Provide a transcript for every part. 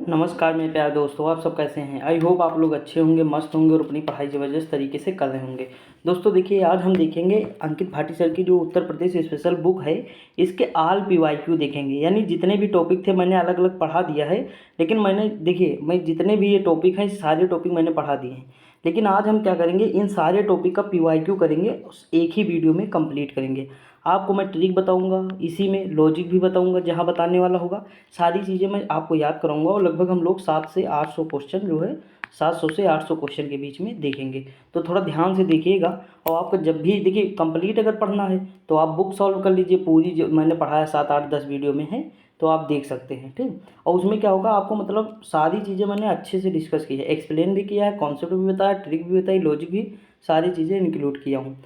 नमस्कार मेरे प्यारे दोस्तों, आप सब कैसे हैं। आई होप आप लोग अच्छे होंगे, मस्त होंगे और अपनी पढ़ाई ज़बरदस्त तरीके से कर रहे होंगे। दोस्तों देखिए, आज हम देखेंगे अंकित भाटी सर की जो उत्तर प्रदेश स्पेशल बुक है, इसके ऑल पीवाईक्यू देखेंगे। यानी जितने भी टॉपिक थे मैंने अलग अलग पढ़ा दिया है, लेकिन मैंने देखिए मैं जितने भी ये टॉपिक हैं सारे टॉपिक मैंने पढ़ा दिए हैं। लेकिन आज हम क्या करेंगे, इन सारे टॉपिक का पीवाईक्यू करेंगे, एक ही वीडियो में कंप्लीट करेंगे। आपको मैं ट्रिक बताऊंगा, इसी में लॉजिक भी बताऊंगा जहां बताने वाला होगा। सारी चीज़ें मैं आपको याद कराऊंगा और लगभग हम लोग 700 से 800 क्वेश्चन जो है 700 से 800 क्वेश्चन के बीच में देखेंगे। तो थोड़ा ध्यान से देखिएगा। और आपको जब भी देखिए कंप्लीट अगर पढ़ना है तो आप बुक सॉल्व कर लीजिए, पूरी जो मैंने पढ़ाया 7 8 10 वीडियो में है, तो आप देख सकते हैं। ठीक, और उसमें क्या होगा, आपको मतलब सारी चीज़ें मैंने अच्छे से डिस्कस की है, एक्सप्लेन भी किया है, कॉन्सेप्ट भी बताया, ट्रिक भी बताई, लॉजिक भी, सारी चीज़ें इंक्लूड किया हूँ।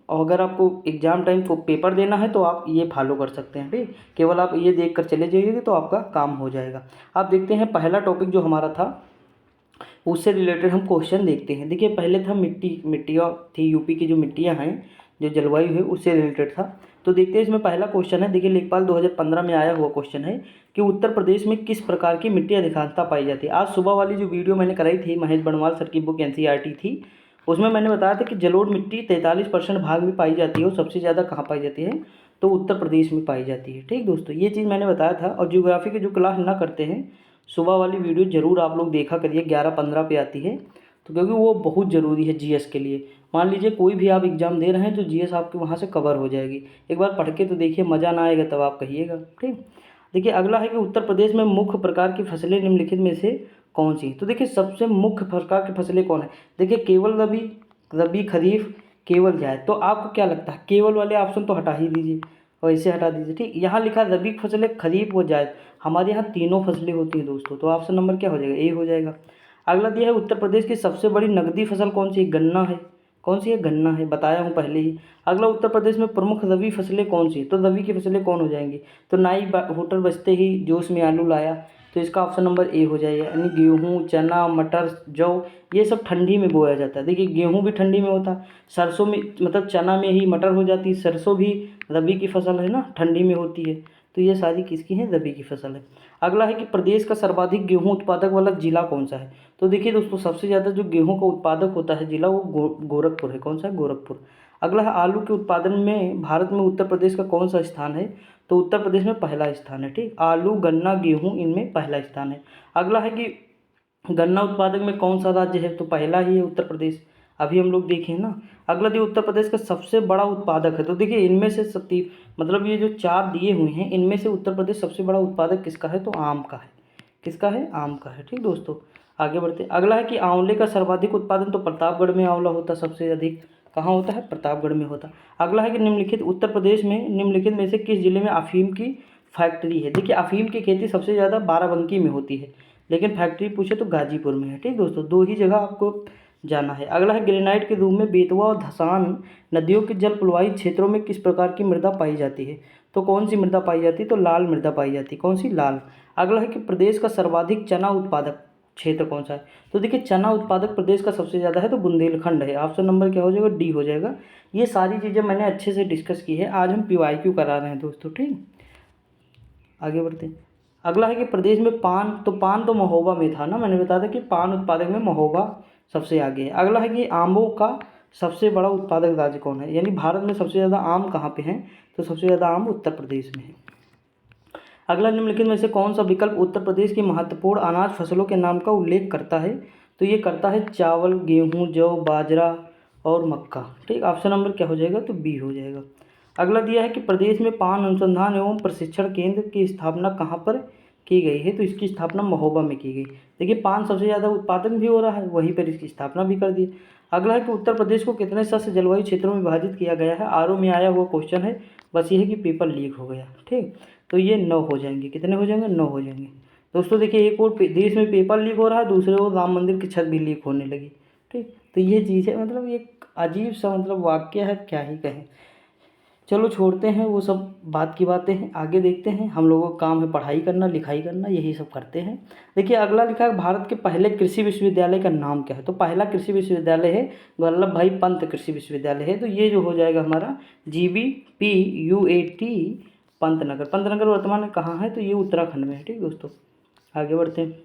और अगर आपको एग्ज़ाम टाइम को पेपर देना है तो आप ये फॉलो कर सकते हैं। ठीक, केवल आप ये देख कर चले जाइएगा तो आपका काम हो जाएगा। आप देखते हैं पहला टॉपिक जो हमारा था उससे रिलेटेड हम क्वेश्चन देखते हैं। देखिए पहले था मिट्टियाँ थी, यूपी की जो मिट्टियाँ हैं, जो जलवायु है उससे रिलेटेड था। तो देखते हैं इसमें पहला क्वेश्चन है। देखिए लेखपाल 2015 में आया हुआ क्वेश्चन है कि उत्तर प्रदेश में किस प्रकार की मिट्टी अधिकांशतः पाई जाती है। आज सुबह वाली जो वीडियो मैंने कराई थी, महेश बनवाल सर की बुक एनसीईआरटी थी, उसमें मैंने बताया था कि जलोढ़ मिट्टी 43% भाग में पाई जाती है और सबसे ज़्यादा कहाँ पाई जाती है, तो उत्तर प्रदेश में पाई जाती है। ठीक दोस्तों, ये चीज़ मैंने बताया था। और ज्योग्राफी की जो क्लास ना करते हैं, सुबह वाली वीडियो ज़रूर आप लोग देखा करिए, 11:15 पे आती है, तो क्योंकि वो बहुत ज़रूरी है जीएस के लिए। मान लीजिए कोई भी आप एग्ज़ाम दे रहे हैं तो जीएस आपके वहाँ से कवर हो जाएगी। एक बार पढ़ के तो देखिए, मज़ा ना आएगा तब आप कहिएगा। ठीक, देखिए अगला है कि उत्तर प्रदेश में मुख्य प्रकार की फसलें निम्नलिखित में से कौन सी। तो देखिए सबसे मुख्य प्रकार की फसलें कौन है। देखिए केवल रबी, रबी खरीफ, केवल जायद। तो आपको क्या लगता है, केवल वाले ऑप्शन तो हटा ही दीजिए और इसे हटा दीजिए। ठीक, यहाँ लिखा रबी फसलें, खरीफ व जायद। हमारे यहाँ तीनों फसलें होती हैं दोस्तों, तो ऑप्शन नंबर क्या हो जाएगा, ए हो जाएगा। अगला दिया है उत्तर प्रदेश की सबसे बड़ी नकदी फसल कौन सी है, गन्ना है। कौन सी है, गन्ना है, बताया हूँ पहले ही। अगला उत्तर प्रदेश में प्रमुख रबी फसलें कौन सी है, तो रबी की फसलें कौन हो जाएंगी, तो नाई होटल बजते ही जोश में आलू लाया, तो इसका ऑप्शन नंबर ए हो जाएगा। यानी गेहूँ, चना, मटर, जौ, ये सब ठंडी में बोया जाता है। देखिए गेहूँ भी ठंडी में होता है, सरसों में मतलब चना में ही मटर हो जाती है, सरसों भी रबी की फसल है ना, ठंडी में होती है। तो ये सारी किसकी है, रबी की फसल है। अगला है कि प्रदेश का सर्वाधिक गेहूं उत्पादक वाला जिला कौन सा है। तो देखिए दोस्तों, सबसे ज़्यादा जो गेहूं का उत्पादक होता है जिला, वो गोरखपुर है। कौन सा है, गोरखपुर। अगला है आलू के उत्पादन में भारत में उत्तर प्रदेश का कौन सा स्थान है, तो उत्तर प्रदेश में पहला स्थान है। ठीक, आलू, गन्ना, गेहूँ, इनमें पहला स्थान है। अगला है कि गन्ना उत्पादक में कौन सा राज्य है, तो पहला ही है उत्तर प्रदेश, अभी हम लोग देखें ना। अगला दिए उत्तर प्रदेश का सबसे बड़ा उत्पादक है। तो देखिए इनमें से मतलब ये जो चार दिए हुए हैं, इनमें से उत्तर प्रदेश सबसे बड़ा उत्पादक किसका है, तो आम का है। किसका है, आम का है। ठीक दोस्तों, आगे बढ़ते हैं। अगला है कि आंवले का सर्वाधिक उत्पादन, तो प्रतापगढ़ में आंवला होता है सबसे अधिक। कहाँ होता है, प्रतापगढ़ में होता है। अगला है कि निम्नलिखित उत्तर प्रदेश में निम्नलिखित में से किस जिले में अफीम की फैक्ट्री है। देखिए अफीम की खेती सबसे ज़्यादा बाराबंकी में होती है, लेकिन फैक्ट्री पूछे तो गाजीपुर में है। ठीक दोस्तों, दो ही जगह आपको जाना है। अगला है ग्रेनाइट के रूप में बेतवा और धसान नदियों के जल प्रवाही क्षेत्रों में किस प्रकार की मृदा पाई जाती है, तो कौन सी मृदा पाई जाती है, तो लाल मृदा पाई जाती है। कौन सी, लाल। अगला है कि प्रदेश का सर्वाधिक चना उत्पादक क्षेत्र कौन सा है। तो देखिए चना उत्पादक प्रदेश का सबसे ज़्यादा है, तो बुंदेलखंड है। ऑप्शन नंबर क्या हो जाएगा, डी हो जाएगा। ये सारी चीज़ें मैंने अच्छे से डिस्कस की है, आज हम पीवाईक्यू करा रहे हैं दोस्तों। ठीक, आगे बढ़ते हैं। अगला है कि प्रदेश में पान, तो पान तो महोबा में था ना, मैंने बताया था कि पान उत्पादक में महोबा सबसे आगे है। अगला है कि आमों का सबसे बड़ा उत्पादक राज्य कौन है, यानी भारत में सबसे ज़्यादा आम कहाँ पे हैं, तो सबसे ज़्यादा आम उत्तर प्रदेश में है। अगला निम्नलिखित में से कौन सा विकल्प उत्तर प्रदेश की महत्वपूर्ण अनाज फसलों के नाम का उल्लेख करता है, तो ये करता है चावल, गेहूँ, जौ, बाजरा और मक्का। ठीक, ऑप्शन नंबर क्या हो जाएगा, तो बी हो जाएगा। अगला दिया है कि प्रदेश में पान अनुसंधान एवं प्रशिक्षण केंद्र की स्थापना कहाँ पर की गई है, तो इसकी स्थापना महोबा में की गई। देखिए पान सबसे ज़्यादा उत्पादन भी हो रहा है, वहीं पर इसकी स्थापना भी कर दी। अगला है कि उत्तर प्रदेश को कितने सस्य जलवायु क्षेत्रों में विभाजित किया गया है। आरओ में आया हुआ क्वेश्चन है, बस ये है कि पेपर लीक हो गया। ठीक, तो ये 9 हो जाएंगे। कितने हो जाएंगे, 9 हो जाएंगे। दोस्तों देखिए एक और देश में पेपर लीक हो रहा है, दूसरे ओर राम मंदिर की छत भी लीक होने लगी। ठीक, तो ये चीज़ है, मतलब एक अजीब सा मतलब वाक्य है, क्या ही कहें। चलो छोड़ते हैं वो सब, बात की बातें हैं, आगे देखते हैं। हम लोगों का काम है पढ़ाई करना, लिखाई करना, यही सब करते हैं। देखिए अगला लिखा है भारत के पहले कृषि विश्वविद्यालय का नाम क्या है, तो पहला कृषि विश्वविद्यालय है वल्लभ भाई पंत कृषि विश्वविद्यालय है। तो ये जो हो जाएगा हमारा GBPUAT पंतनगर। पंतनगर वर्तमान में कहाँ है, तो ये उत्तराखंड में है। ठीक दोस्तों, आगे बढ़ते हैं।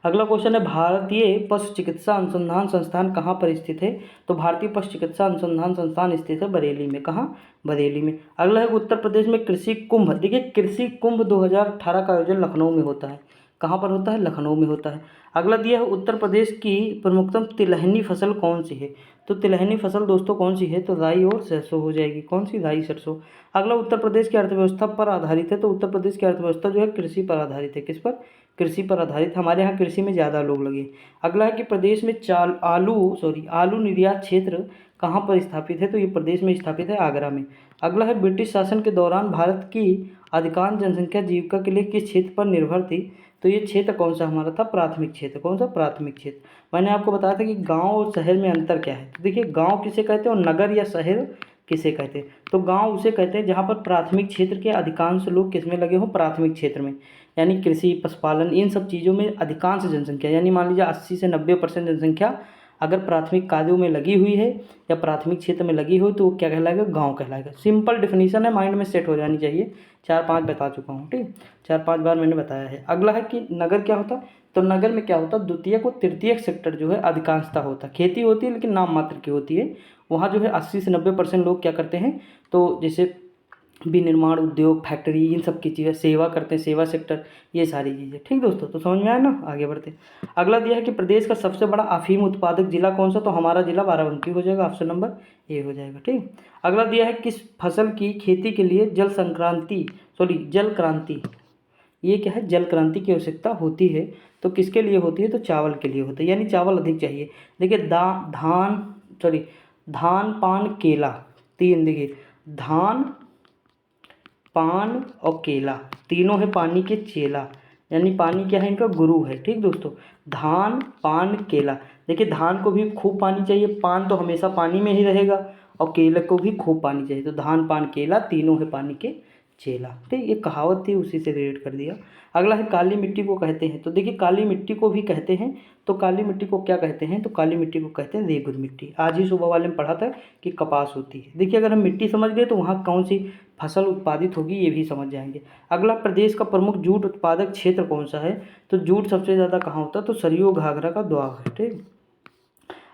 अगला क्वेश्चन है, भारतीय पशु चिकित्सा अनुसंधान संस्थान कहाँ पर स्थित है? तो भारतीय पशु चिकित्सा अनुसंधान संस्थान स्थित है बरेली में। कहाँ? बरेली में। अगला है, उत्तर प्रदेश में कृषि कुंभ। देखिए, कृषि कुंभ 2018 का आयोजन लखनऊ में होता है। कहाँ पर होता है? लखनऊ में होता है। अगला दिया है, उत्तर प्रदेश की प्रमुखतम तिलहनी फसल कौन सी है? तो तिलहनी फसल दोस्तों कौन सी है? तो राई और सरसों हो जाएगी। कौन सी? राई सरसों। अगला, उत्तर प्रदेश की अर्थव्यवस्था पर आधारित है। तो उत्तर प्रदेश की अर्थव्यवस्था जो है कृषि पर आधारित है। किस पर? कृषि पर आधारित। हमारे यहाँ कृषि में ज़्यादा लोग लगे। अगला है कि प्रदेश में आलू निर्यात क्षेत्र कहाँ पर स्थापित है? तो ये प्रदेश में स्थापित है, आगरा में। अगला है, ब्रिटिश शासन के दौरान भारत की अधिकांश जनसंख्या जीविका के लिए किस क्षेत्र पर निर्भर थी? तो ये क्षेत्र कौन सा हमारा था? प्राथमिक क्षेत्र। कौन सा? प्राथमिक क्षेत्र। मैंने आपको बताया था कि गांव और शहर में अंतर क्या है। तो देखिए, गांव किसे कहते हैं और नगर या शहर किसे कहते हैं? तो गांव उसे कहते हैं जहां पर प्राथमिक क्षेत्र के अधिकांश लोग किसमें लगे हों? प्राथमिक क्षेत्र में, यानी कृषि, पशुपालन, इन सब चीज़ों में अधिकांश जनसंख्या, यानी मान लीजिए 80 से 90% जनसंख्या अगर प्राथमिक कार्यों में लगी हुई है या प्राथमिक क्षेत्र में लगी हो तो वो क्या कहलाएगा? गांव कहलाएगा। सिंपल डिफिनीशन है, माइंड में सेट हो जानी चाहिए। 4-5 बता चुका हूँ, ठीक, 4-5 बार मैंने बताया है। अगला है कि नगर क्या होता? तो नगर में क्या होता? द्वितीयक और तृतीयक सेक्टर जो है अधिकांशता होता है। खेती होती है लेकिन नाम मात्र की होती है। वहाँ जो है 80 से 90% लोग क्या करते हैं? तो जैसे विनिर्माण उद्योग, फैक्ट्री, इन सब की चीज़ें, सेवा करते हैं, सेवा सेक्टर, ये सारी चीज़ें। ठीक दोस्तों, तो समझ में आया ना? आगे बढ़ते हैं। अगला दिया है कि प्रदेश का सबसे बड़ा अफीम उत्पादक जिला कौन सा? तो हमारा जिला बाराबंकी हो जाएगा। ऑप्शन नंबर ए हो जाएगा। ठीक। अगला दिया है, किस फसल की खेती के लिए जल क्रांति, ये क्या है? जल क्रांति की आवश्यकता होती है। तो किसके लिए होती है? तो चावल के लिए होता है, यानी चावल अधिक चाहिए। देखिए, धान, पान, केला, तीन। देखिए, धान, पान और केला तीनों है पानी के चेला, यानी पानी क्या है? इनका गुरु है। ठीक दोस्तों, धान, पान, केला। देखिए, धान को भी खूब पानी चाहिए, पान तो हमेशा पानी में ही रहेगा, और केले को भी खूब पानी चाहिए। तो धान, पान, केला तीनों है पानी के चेला। ठीक, ये कहावत थी, उसी से रिलेट कर दिया। अगला है, काली मिट्टी को कहते हैं। तो देखिए, काली मिट्टी को भी कहते हैं। तो काली मिट्टी को क्या कहते हैं? तो काली मिट्टी को कहते हैं रेगुर मिट्टी। आज ही सुबह वाले में पढ़ा था कि कपास होती है। देखिए, अगर हम मिट्टी समझ गए तो वहाँ कौन सी फसल उत्पादित होगी ये भी समझ जाएंगे। अगला, प्रदेश का प्रमुख जूट उत्पादक क्षेत्र कौन सा है? तो जूट सबसे ज़्यादा कहाँ होता है? तो सरयू घाघरा का दोआब है। ठीक।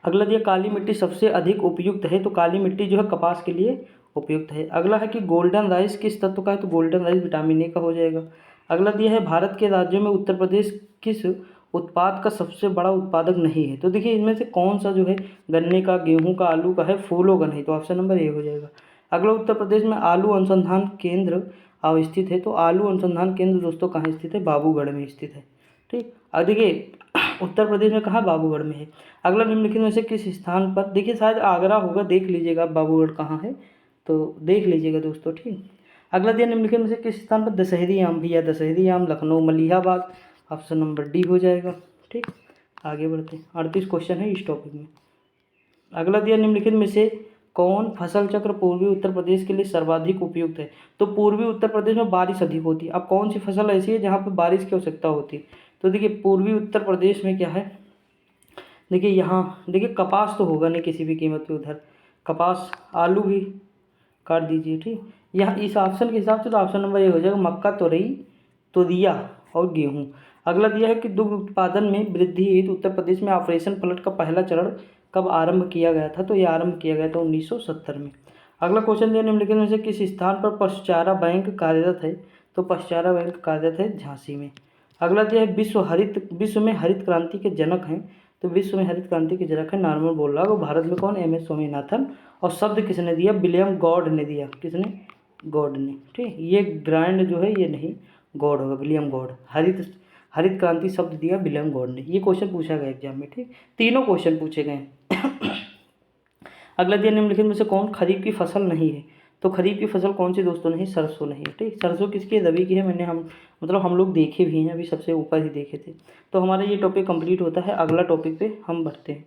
अगला दिया, काली मिट्टी सबसे अधिक उपयुक्त है। तो काली मिट्टी जो है कपास के लिए उपयुक्त है। अगला है कि गोल्डन राइस किस तत्व का है? तो गोल्डन राइस विटामिन ए का हो जाएगा। अगला दिया है, भारत के राज्यों में उत्तर प्रदेश किस उत्पाद का सबसे बड़ा उत्पादक नहीं है? तो देखिए, इनमें से कौन सा जो है गन्ने का, गेहूं का, आलू का है? फूलों का नहीं। तो ऑप्शन नंबर ए हो जाएगा। अगला, उत्तर प्रदेश में आलू अनुसंधान केंद्र अवस्थित है। तो आलू अनुसंधान केंद्र दोस्तों कहाँ स्थित है? बाबूगढ़ में स्थित है। ठीक। अब देखिए, उत्तर प्रदेश में कहाँ? बाबूगढ़ में है। अगला, निम्नलिखित में से किस स्थान पर, देखिए शायद आगरा होगा, देख लीजिएगा बाबूगढ़ कहाँ है, तो देख लीजिएगा दोस्तों। ठीक। अगला दिया, निम्नलिखित में से किस स्थान पर दशहरी आम? भैया दशहरी आम Lucknow Malihabad. Option number D हो जाएगा। ठीक। आगे बढ़ते हैं, 38 क्वेश्चन है इस टॉपिक में। अगला दिया, निम्नलिखित में से कौन फसल चक्र पूर्वी उत्तर प्रदेश के लिए सर्वाधिक उपयुक्त है? तो पूर्वी उत्तर प्रदेश में बारिश अधिक होती है। अब कौन सी फसल ऐसी है जहाँ पर बारिश की आवश्यकता होती है? तो देखिए, पूर्वी उत्तर प्रदेश में क्या है? देखिए, यहाँ देखिए, कपास तो होगा नहीं किसी भी कीमत पे उधर, कपास, आलू भी काट दीजिए। ठीक। यहाँ इस ऑप्शन के हिसाब से तो ऑप्शन नंबर ए हो जाएगा, मक्का, तोरई, तोरिया और गेहूँ। अगला दिया है कि दुग्ध उत्पादन में वृद्धि हेतु उत्तर प्रदेश में ऑपरेशन फ्लड का पहला चरण कब आरंभ किया गया था? तो ये आरंभ किया गया था 1970 में। अगला क्वेश्चन दिया, निम्नलिखित में से किस स्थान पर पशुचारा बैंक कार्यरत है? तो पशुचारा बैंक कार्यरत है झांसी में। अगला दिया है, विश्व में हरित क्रांति के जनक हैं। तो विश्व में हरित क्रांति के जनक है नॉर्मन बोरलॉग, और भारत में कौन? M S Swaminathan. और शब्द किसने दिया? विलियम गॉड ने दिया। किसने? गॉड ने। ठीक। ये ग्रांड जो है ये नहीं, गॉड होगा, विलियम गॉड। हरित क्रांति शब्द दिया विलियम गॉड ने। ये क्वेश्चन पूछा गया एग्जाम में। ठीक। तीनों क्वेश्चन पूछे गए। अगला दिया, निम्नलिखित में से कौन खरीफ की फसल नहीं है? तो खरीफ की फसल कौन सी दोस्तों नहीं? सरसों नहीं है। ठीक। सरसों किसकी है? रबी की है। हम लोग देखे भी हैं, अभी सबसे ऊपर ही देखे थे। तो हमारा ये टॉपिक कंप्लीट होता है। अगला टॉपिक पे हम बढ़ते हैं।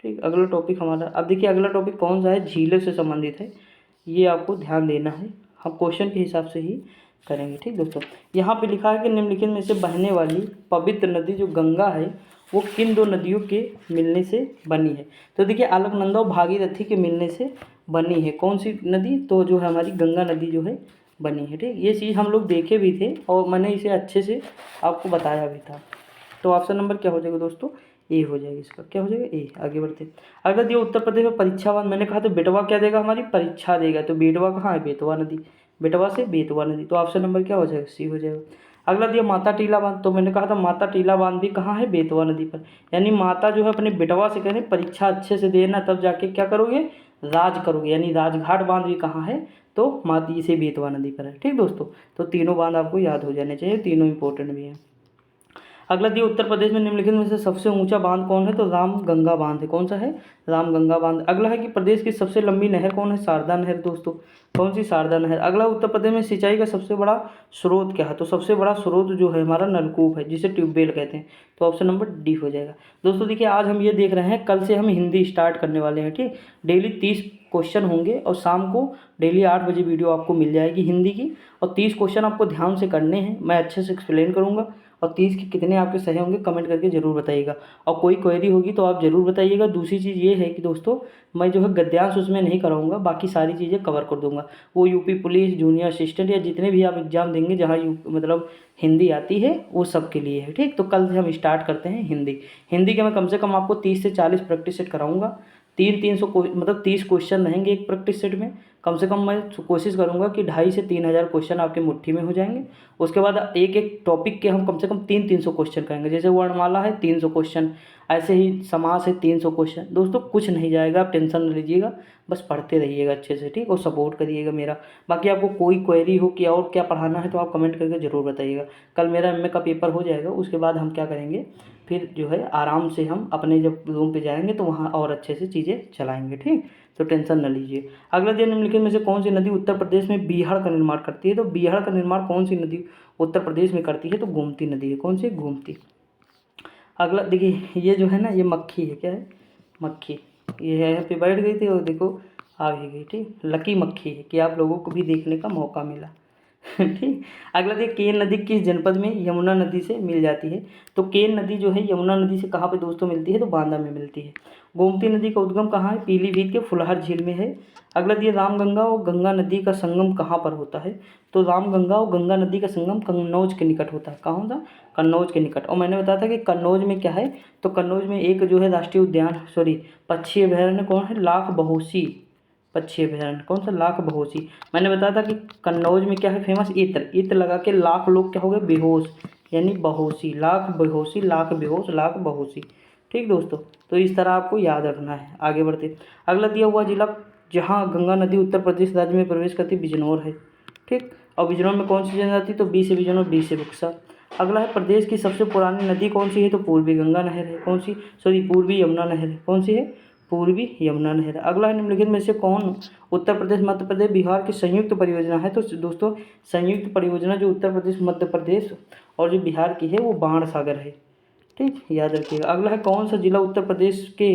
ठीक। अगला टॉपिक हमारा, अब देखिए अगला टॉपिक कौन सा है? झीलों से संबंधित है, ये आपको ध्यान देना है। हम क्वेश्चन के हिसाब से ही करेंगे। ठीक दोस्तों, यहाँ पे लिखा है कि निम्नलिखित में से बहने वाली पवित्र नदी जो गंगा है वो किन दो नदियों के मिलने से बनी है? तो देखिए, अलकनंदा और भागीरथी के मिलने से बनी है। कौन सी नदी? तो जो है हमारी गंगा नदी जो है बनी है। ठीक, ये चीज़ हम लोग देखे भी थे और मैंने इसे अच्छे से आपको बताया भी था। तो ऑप्शन नंबर क्या हो जाएगा दोस्तों, ए हो जाएगा। इसका क्या हो जाएगा, ए। आगे बढ़ते। अगर दिया उत्तर प्रदेश में परीक्षावान, मैंने कहा तो बेटवा क्या देगा, हमारी परीक्षा देगा। तो बेटवा कहाँ है, बेतवा नदी, बेटवा से बेतवा नदी। तो ऑप्शन नंबर क्या हो जाएगा, सी हो जाएगा। अगला दिया माता टीला बांध, तो मैंने कहा था माता टीला बांध भी कहाँ है, बेतवा नदी पर। यानी माता जो है अपने बेटवा से कह रहे परीक्षा अच्छे से देना, तब जाके क्या करोगे, राज करोगे। यानी राजघाट बांध भी कहाँ है, तो माती से बेतवा नदी पर है। ठीक दोस्तों, तो तीनों बांध आपको याद हो जाने चाहिए, तीनों इंपॉर्टेंट भी हैं। अगला दिया उत्तर प्रदेश में निम्नलिखित में से सबसे ऊंचा बांध कौन है, तो राम गंगा बांध है। कौन सा है, राम गंगा बांध। अगला है कि प्रदेश की सबसे लंबी नहर कौन है, शारदा नहर दोस्तों। कौन सी, शारदा नहर। अगला उत्तर प्रदेश में सिंचाई का सबसे बड़ा स्रोत क्या है, तो सबसे बड़ा स्रोत जो है हमारा नलकूप है, जिसे ट्यूबवेल कहते हैं। तो ऑप्शन नंबर डी हो जाएगा। दोस्तों देखिए, आज हम ये देख रहे हैं, कल से हम हिंदी स्टार्ट करने वाले हैं। ठीक, डेली 30 क्वेश्चन होंगे और शाम को डेली 8 बजे वीडियो आपको मिल जाएगी हिंदी की। और 30 क्वेश्चन आपको ध्यान से करने हैं, मैं अच्छे से एक्सप्लेन करूँगा। और 30 के कितने आपके सही होंगे कमेंट करके ज़रूर बताइएगा। और कोई क्वेरी होगी तो आप ज़रूर बताइएगा। दूसरी चीज़ ये है कि दोस्तों, मैं जो है गद्यांश उसमें नहीं कराऊंगा, बाकी सारी चीज़ें कवर कर दूंगा। वो यूपी पुलिस, जूनियर असिस्टेंट या जितने भी आप एग्ज़ाम देंगे जहाँ मतलब हिंदी आती है, वो सब के लिए है। ठीक, तो कल से हम स्टार्ट करते हैं हिंदी। हिंदी के मैं कम से कम आपको 30 से 40 प्रैक्टिस सेट कराऊंगा। 300 मतलब 30 क्वेश्चन रहेंगे एक प्रैक्टिस सेट में। कम से कम मैं कोशिश करूंगा कि 2,500 से 3,000 क्वेश्चन आपके मुट्ठी में हो जाएंगे। उसके बाद एक एक टॉपिक के हम कम से कम 300 क्वेश्चन करेंगे। जैसे वर्णमाला है 300 क्वेश्चन, ऐसे ही समास है 300 क्वेश्चन। दोस्तों कुछ नहीं जाएगा, आप टेंशन न लीजिएगा, बस पढ़ते रहिएगा अच्छे से। ठीक, और सपोर्ट करिएगा मेरा। बाकी आपको कोई क्वेरी हो कि और क्या पढ़ाना है तो आप कमेंट करके ज़रूर बताइएगा। कल मेरा एमए का पेपर हो जाएगा, उसके बाद हम क्या करेंगे, फिर जो है आराम से हम अपने जब रूम पे जाएंगे तो वहाँ और अच्छे से चीज़ें चलाएंगे। ठीक, तो टेंशन न लीजिए। अगला दिन निम्नलिखित में से कौन सी नदी उत्तर प्रदेश में बीहड़ का निर्माण करती है, तो बीहड़ का निर्माण कौन सी नदी उत्तर प्रदेश में करती है, तो गोमती नदी है। कौन सी, गोमती। अगला देखिए, ये जो है ना, ये मक्खी है, क्या है, मक्खी। ये यहाँ पे बैठ गई थी और देखो आ भी गई। ठीक, लकी मक्खी है कि आप लोगों को भी देखने का मौका मिला। ठीक, अगला देखिए, केन नदी किस जनपद में यमुना नदी से मिल जाती है, तो केन नदी जो है यमुना नदी से कहाँ पे दोस्तों मिलती है, तो बांदा में मिलती है। गोमती नदी का उद्गम कहाँ है, पीलीभीत के फुलहर झील में है। अगला दिया, रामगंगा और गंगा नदी का संगम कहाँ पर होता है, तो रामगंगा और गंगा नदी का संगम कन्नौज के निकट होता है। कहाँ होता है, कन्नौज के निकट। और मैंने बताया था कि कन्नौज में क्या है, तो कन्नौज में एक जो है राष्ट्रीय उद्यान, सॉरी पक्षी अभयारण्य कौन है, लाख बहोसी पक्षी अभयारण्य। कौन सा, लाख बहोसी। मैंने बताया था कि कन्नौज में क्या है फेमस, इत्र। इत्र लगा के लाख लोग क्या हो गए, बेहोश, यानी बहोसी, लाख बेहोशी, लाख बेहोश, लाख बहोसी। ठीक दोस्तों, तो इस तरह आपको याद रखना है। आगे बढ़ते। अगला दिया हुआ जिला जहाँ गंगा नदी उत्तर प्रदेश राज्य में प्रवेश करती, बिजनौर है। ठीक, और बिजनौर में कौन सी जनजाति, तो बी से बिजनौर, बी से बुक्सा। अगला है, प्रदेश की सबसे पुरानी नदी कौन सी है, तो पूर्वी गंगा नहर है। कौन सी, सॉरी पूर्वी यमुना नहर है। कौन सी है, पूर्वी यमुना नहर। अगला है, निम्नलिखित में से कौन उत्तर प्रदेश, मध्य प्रदेश, बिहार की संयुक्त परियोजना है, तो दोस्तों संयुक्त परियोजना जो उत्तर प्रदेश, मध्य प्रदेश और जो बिहार की है वो बाण सागर है। ठीक, याद रखिएगा। अगला है, कौन सा जिला उत्तर प्रदेश के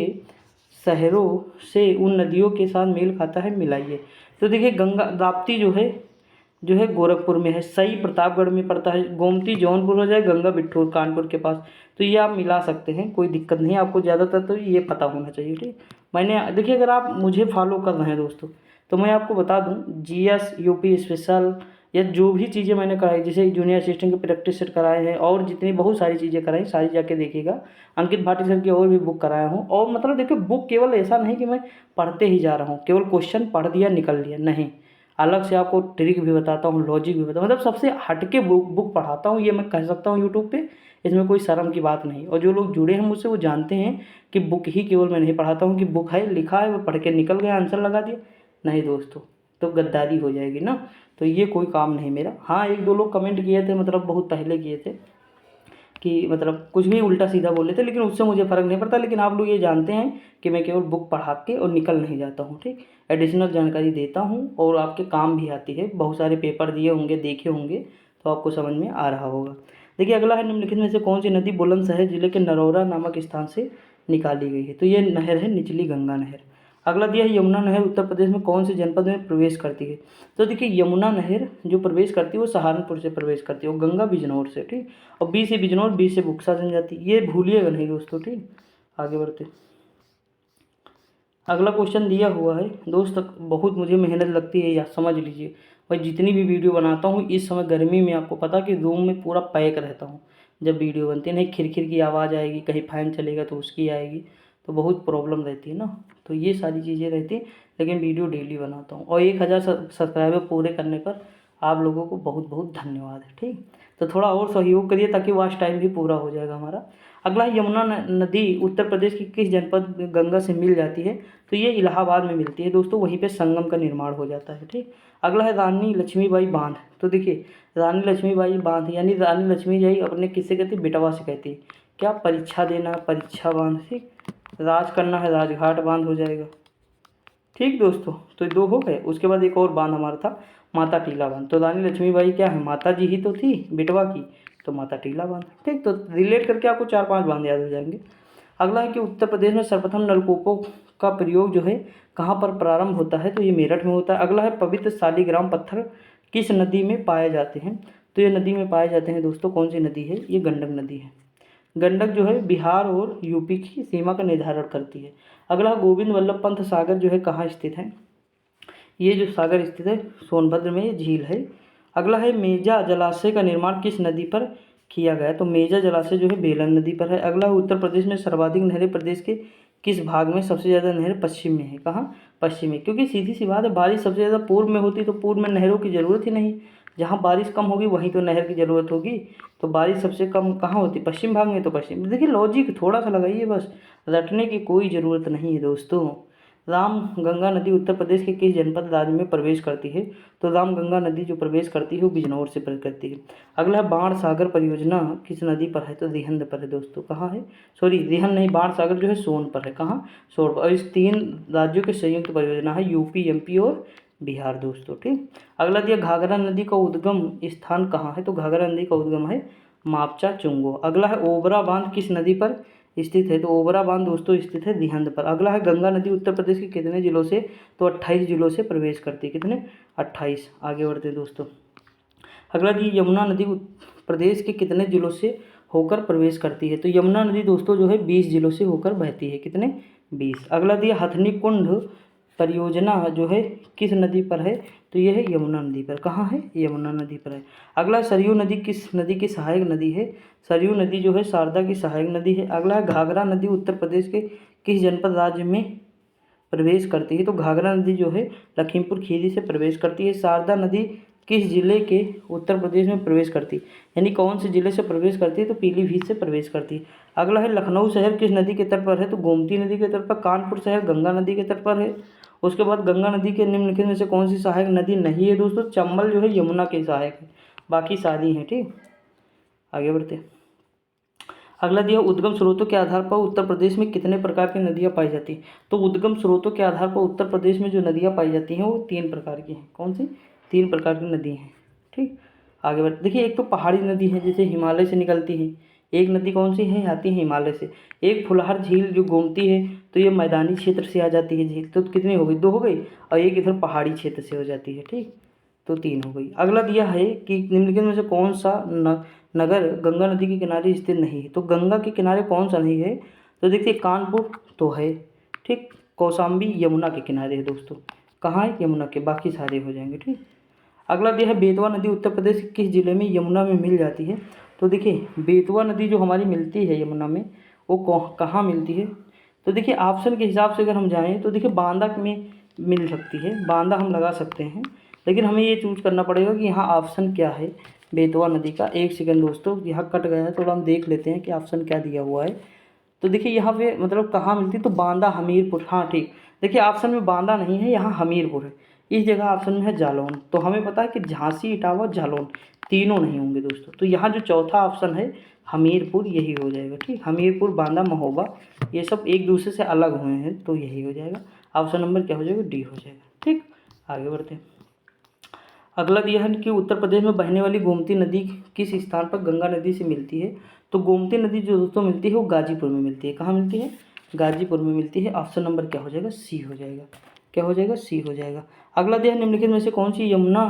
शहरों से उन नदियों के साथ मेल खाता है, मिलाइए। तो देखिए, गंगा राप्ती जो है गोरखपुर में है, सई प्रतापगढ़ में पड़ता है, गोमती जौनपुर हो जाए, गंगा बिट्ठूर कानपुर के पास। तो ये आप मिला सकते हैं, कोई दिक्कत नहीं है। आपको ज़्यादातर तो ये पता होना चाहिए। ठीक, मैंने देखिए, अगर आप मुझे फॉलो कर रहे हैं दोस्तों, तो मैं आपको बता दूं, जीएस, यूपी स्पेशल या जो भी चीज़ें मैंने कराई, जैसे जूनियर असिस्टेंट के प्रैक्टिस सेट कराए हैं और जितनी बहुत सारी चीज़ें कराई, सारी जाके देखिएगा। अंकित भाटी सर की और भी बुक कराया हूँ। और मतलब देखिए, बुक केवल ऐसा नहीं कि मैं पढ़ते ही जा रहा हूँ, केवल क्वेश्चन पढ़ दिया निकल लिया, नहीं। अलग से आपको ट्रिक भी बताता हूँ, लॉजिक भी बताता हूँ, मतलब सबसे हटके बुक पढ़ाता हूँ, ये मैं कह सकता हूँ यूट्यूब पे। इसमें कोई शर्म की बात नहीं। और जो लोग जुड़े हैं मुझसे वो जानते हैं कि बुक ही केवल मैं नहीं पढ़ाता हूँ कि बुक है, लिखा है, वो पढ़ के निकल गया, आंसर लगा दिया। नहीं दोस्तों, तो गद्दारी हो जाएगी ना, तो ये कोई काम नहीं मेरा। हाँ, एक दो लोग कमेंट किए थे, मतलब बहुत पहले किए थे कि मतलब कुछ भी उल्टा सीधा बोले थे, लेकिन उससे मुझे फ़र्क नहीं पड़ता। लेकिन आप लोग ये जानते हैं कि मैं केवल बुक पढ़ा के और निकल नहीं जाता हूँ। ठीक, एडिशनल जानकारी देता हूँ और आपके काम भी आती है। बहुत सारे पेपर दिए होंगे, देखे होंगे, तो आपको समझ में आ रहा होगा। देखिए, अगला है, निम्नलिखित में से कौन सी नदी बुलंदशहर जिले के नरौरा नामक स्थान से निकाली गई है, तो ये नहर है निचली गंगा नहर। अगला दिया है, यमुना नहर उत्तर प्रदेश में कौन से जनपद में प्रवेश करती है, तो देखिए यमुना नहर जो प्रवेश करती है वो सहारनपुर से प्रवेश करती है और गंगा बिजनौर से। ठीक, और बी से बिजनौर, बी से बुक्सा जनजाति, ये भूलिएगा नहीं दोस्तों। ठीक, आगे बढ़ते। अगला क्वेश्चन दिया हुआ है दोस्त, बहुत मुझे मेहनत लगती है, या समझ लीजिए भाई जितनी भी वीडियो बनाता हूँ इस समय गर्मी में आपको पता कि रूम में पूरा पैक रहता हूँ जब वीडियो बनती है, नहीं खिरखिर की आवाज़ आएगी, कहीं फ़ैन चलेगा तो उसकी आएगी, तो बहुत प्रॉब्लम रहती है ना, तो ये सारी चीज़ें रहती हैं, लेकिन वीडियो डेली बनाता हूँ। और 1000 सब्सक्राइबर पूरे करने पर आप लोगों को बहुत बहुत धन्यवाद है। ठीक, तो थोड़ा और सहयोग करिए ताकि वॉच टाइम भी पूरा हो जाएगा हमारा। अगला यमुना नदी उत्तर प्रदेश की किस जनपद गंगा से मिल जाती है? तो ये इलाहाबाद में मिलती है दोस्तों, वहीं पे संगम का निर्माण हो जाता है। ठीक, अगला है रानी लक्ष्मीबाई बांध। तो देखिए रानी लक्ष्मीबाई बांध यानी रानी लक्ष्मीबाई अपने किससे कहती है? बेटवा से कहती है। क्या? परीक्षा देना, परीक्षा बांध। ठीक, राज करना है, राजघाट बांध हो जाएगा। ठीक दोस्तों, तो 2 हो गए। उसके बाद एक और बांध हमारा था माता टीला बांध। तो रानी लक्ष्मीबाई क्या है? माता जी ही तो थी बेटवा की, तो माता टीला बांध। ठीक, तो रिलेट करके आपको 4-5 बांध याद हो जाएंगे। अगला है कि उत्तर प्रदेश में सर्वप्रथम नलकूपों का प्रयोग जो है कहाँ पर प्रारंभ होता है? तो ये मेरठ में होता है। अगला है पवित्र शालिग्राम पत्थर किस नदी में पाए जाते हैं? तो ये नदी में पाए जाते हैं दोस्तों, कौन सी नदी है? ये गंडक नदी है। गंडक जो है बिहार और यूपी की सीमा का निर्धारण करती है। अगला गोविंद वल्लभ पंत सागर जो है कहाँ स्थित है? ये जो सागर स्थित है सोनभद्र में, ये झील है। अगला है मेजा जलाशय का निर्माण किस नदी पर किया गया? तो मेजा जलाशय जो है बेलन नदी पर है। अगला उत्तर प्रदेश में सर्वाधिक नहरें प्रदेश के किस भाग में? सबसे ज़्यादा नहरें पश्चिम में है। कहाँ? पश्चिम में, क्योंकि सीधी सी बात है, बारिश सबसे ज़्यादा पूर्व में होती तो पूर्व में नहरों की ज़रूरत ही नहीं। जहाँ बारिश कम होगी वहीं तो नहर की ज़रूरत होगी, तो बारिश सबसे कम कहाँ होती? पश्चिम भाग में, तो पश्चिम। देखिए लॉजिक थोड़ा सा लगाइए, बस रटने की कोई ज़रूरत नहीं है दोस्तों। राम गंगा नदी उत्तर प्रदेश के किस जनपद राज्य में प्रवेश करती है? तो राम गंगा नदी जो प्रवेश करती है वो बिजनौर से प्रवेश करती है। अगला है बाण सागर परियोजना किस नदी पर है? तो रिहंद पर है दोस्तों। कहाँ है? सॉरी रिहंद नहीं, बाण सागर जो है सोन पर है। कहाँ? सोन पर। और इस 3 राज्यों के संयुक्त परियोजना है, यूपी, एमपी और बिहार दोस्तों। ठीक, अगला दिया घाघरा नदी का उद्गम स्थान कहाँ है? तो घाघरा नदी का उद्गम है मापचा चुंगो। अगला है ओबरा बांध किस नदी पर स्थित है? तो ओबरा बांध दोस्तों स्थित है रिहंद पर। अगला है गंगा नदी उत्तर प्रदेश के कितने जिलों से? तो 28 जिलों से प्रवेश करती है। कितने? 28। आगे बढ़ते हैं दोस्तों। अगला दी यमुना नदी प्रदेश के कितने जिलों से होकर प्रवेश करती है? तो यमुना नदी दोस्तों जो है 20 जिलों से होकर बहती है। कितने? 20। अगला दिया हथनी कुंड परियोजना जो है किस नदी पर है? तो यह है यमुना नदी पर। कहाँ है? यमुना नदी पर है। अगला सरयू नदी किस नदी की सहायक नदी है? सरयू नदी जो है शारदा की सहायक नदी है। अगला घाघरा नदी उत्तर प्रदेश के किस जनपद राज्य में प्रवेश करती है? तो घाघरा नदी जो है लखीमपुर खीरी से प्रवेश करती है। शारदा नदी किस जिले के उत्तर प्रदेश में प्रवेश करती है? यानी कौन से जिले से प्रवेश करती है? तो पीलीभीत से प्रवेश करती है। अगला है लखनऊ शहर किस नदी के तट पर है? तो गोमती नदी के तट पर। कानपुर शहर गंगा नदी के तट पर है। उसके बाद गंगा नदी के निम्नलिखित में से कौन सी सहायक नदी नहीं है दोस्तों? चंबल जो है यमुना के सहायक है, बाकी सारी हैं। ठीक, आगे बढ़ते हैं। अगला दिया उद्गम स्रोतों के आधार पर उत्तर प्रदेश में कितने प्रकार की नदियाँ पाई जाती हैं? तो उद्गम स्रोतों के आधार पर उत्तर प्रदेश में जो नदियाँ पाई जाती हैं वो 3 प्रकार की हैं। कौन सी? 3 प्रकार की नदी हैं। ठीक, आगे बढ़ते। देखिए एक तो पहाड़ी नदी है जैसे हिमालय से निकलती है, एक नदी कौन सी है? आती है हिमालय से। एक फुलहर झील जो गोमती है, तो ये मैदानी क्षेत्र से आ जाती है झील। तो कितनी हो गई? 2 हो गई। और एक इधर पहाड़ी क्षेत्र से हो जाती है। ठीक, तो 3 हो गई। अगला दिया है कि निम्नलिखित में से कौन सा नगर गंगा नदी के किनारे स्थित नहीं है? तो गंगा के किनारे कौन सा नहीं है? तो देखिए कानपुर तो है। ठीक, कौशाम्बी यमुना के किनारे है दोस्तों। कहाँ है? यमुना के, बाकी सारे हो जाएंगे। ठीक, अगला दिया है बेतवा नदी उत्तर प्रदेश के किस जिले में यमुना में मिल जाती है? तो देखिए बेतवा नदी जो हमारी मिलती है यमुना में, वो कहाँ मिलती है? तो देखिए ऑप्शन के हिसाब से अगर हम जाएँ तो देखिए बांदा में मिल सकती है, बांदा हम लगा सकते हैं, लेकिन हमें ये चूज़ करना पड़ेगा कि यहाँ ऑप्शन क्या है बेतवा नदी का। एक सेकंड दोस्तों, यहाँ कट गया है, थोड़ा हम देख लेते हैं कि ऑप्शन क्या दिया हुआ है। तो देखिए यहाँ पे मतलब कहाँ मिलती है? तो बांदा हमीरपुर। हाँ ठीक, देखिए ऑप्शन में बांदा नहीं है, यहाँ हमीरपुर है। इस जगह ऑप्शन में है जालौन। तो हमें पता है कि झांसी, इटावा, जालौन तीनों नहीं होंगे दोस्तों। तो यहाँ जो चौथा ऑप्शन है हमीरपुर, यही हो जाएगा। ठीक, हमीरपुर, बांदा, महोबा ये सब एक दूसरे से अलग हुए हैं, तो यही हो जाएगा। ऑप्शन नंबर क्या हो जाएगा? डी हो जाएगा। ठीक, आगे बढ़ते हैं। अगला दिया है कि उत्तर प्रदेश में बहने वाली गोमती नदी किस स्थान पर गंगा नदी से मिलती है? तो गोमती नदी जो दोस्तों मिलती है वो गाजीपुर में मिलती है। कहाँ मिलती है? गाजीपुर में मिलती है। ऑप्शन नंबर क्या हो जाएगा? सी हो जाएगा। क्या हो जाएगा? सी हो जाएगा। अगला दिया है निम्नलिखित में से कौन सी यमुना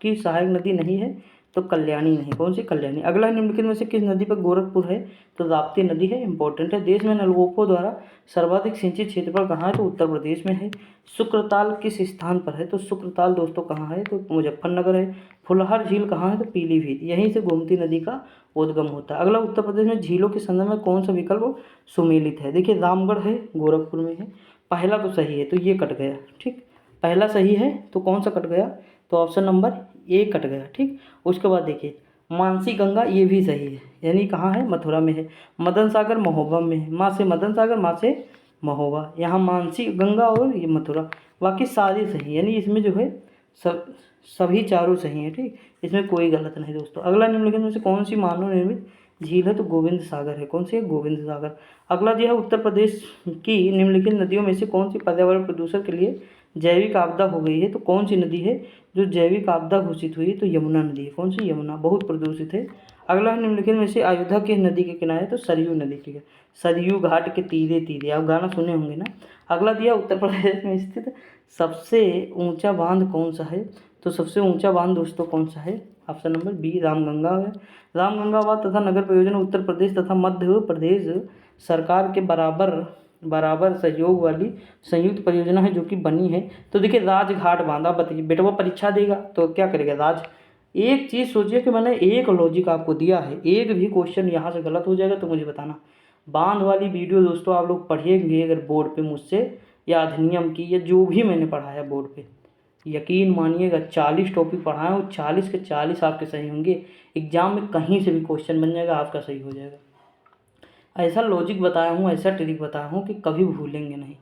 की सहायक नदी नहीं है? तो कल्याणी नहीं, कौन सी, कल्याणी। अगला निम्नलिखित में से किस नदी पर गोरखपुर है, तो राप्ती नदी है, इंपॉर्टेंट है। देश में नलकूपों द्वारा सर्वाधिक सिंचित क्षेत्रफल कहाँ है, तो उत्तर प्रदेश में है। शुक्रताल किस स्थान पर है, तो शुक्रताल दोस्तों कहाँ है, तो मुजफ्फरनगर है। फुलहर झील कहाँ है, तो पीलीभीत, यहीं से गोमती नदी का उद्गम होता है। अगला उत्तर प्रदेश में झीलों के संदर्भ में कौन सा विकल्प सुमेलित है, देखिए रामगढ़ है, गोरखपुर में है। पहला तो सही है, तो ये कट गया, ठीक, पहला सही है, तो कौन सा कट गया, तो ऑप्शन नंबर ए कट गया, ठीक। उसके बाद देखिए मानसी गंगा, ये भी सही है, यानी कहाँ है, मथुरा में है। मदन सागर महोबा में है, माँ से मदन सागर, माँ से महोबा, यहाँ मानसी गंगा और ये मथुरा, बाकी सारे सही, यानी इसमें जो है सभी चारों सही हैं, ठीक, इसमें कोई गलत नहीं दोस्तों। अगला निम्नलिखित में से कौन सी मानव निर्मित झील है, तो गोविंद सागर है, कौन सी है, गोविंद सागर। अगला जो है उत्तर प्रदेश की निम्नलिखित नदियों में से कौन सी पर्यावरण प्रदूषण के लिए जैविक आपदा हो गई है, तो कौन सी नदी है जो जैविक आपदा घोषित हुई है, तो यमुना नदी है, कौन सी, यमुना, बहुत प्रदूषित है। अगला है निम्नलिखित में से अयोध्या के नदी के किनारे, तो सरयू नदी के, सरयू घाट के तीरे तीरे, आप गाना सुने होंगे ना। अगला दिया उत्तर प्रदेश में स्थित सबसे ऊंचा बांध कौन सा है, तो सबसे ऊंचा बांध दोस्तों कौन सा है, ऑप्शन नंबर बी रामगंगा है। रामगंगा बांध तथा नगर परियोजना उत्तर प्रदेश तथा मध्य प्रदेश सरकार के बराबर सहयोग वाली संयुक्त परियोजना है जो कि बनी है। तो देखिए राजघाट बांध, आप बताइए बेटा वो परीक्षा देगा तो क्या करेगा, एक चीज़ सोचिए कि मैंने एक लॉजिक आपको दिया है, एक भी क्वेश्चन यहाँ से गलत हो जाएगा तो मुझे बताना। बांध वाली वीडियो दोस्तों आप लोग पढ़िएंगे अगर बोर्ड पे मुझसे, या अधिनियम की, या जो भी मैंने पढ़ाया बोर्ड पे, यकीन मानिएगा 40 टॉपिक पढ़ाए और 40 के 40 आपके सही होंगे। एग्जाम में कहीं से भी क्वेश्चन बन जाएगा, आपका सही हो जाएगा। ऐसा लॉजिक बताया हूँ, ऐसा ट्रिक बताया हूँ कि कभी भूलेंगे नहीं।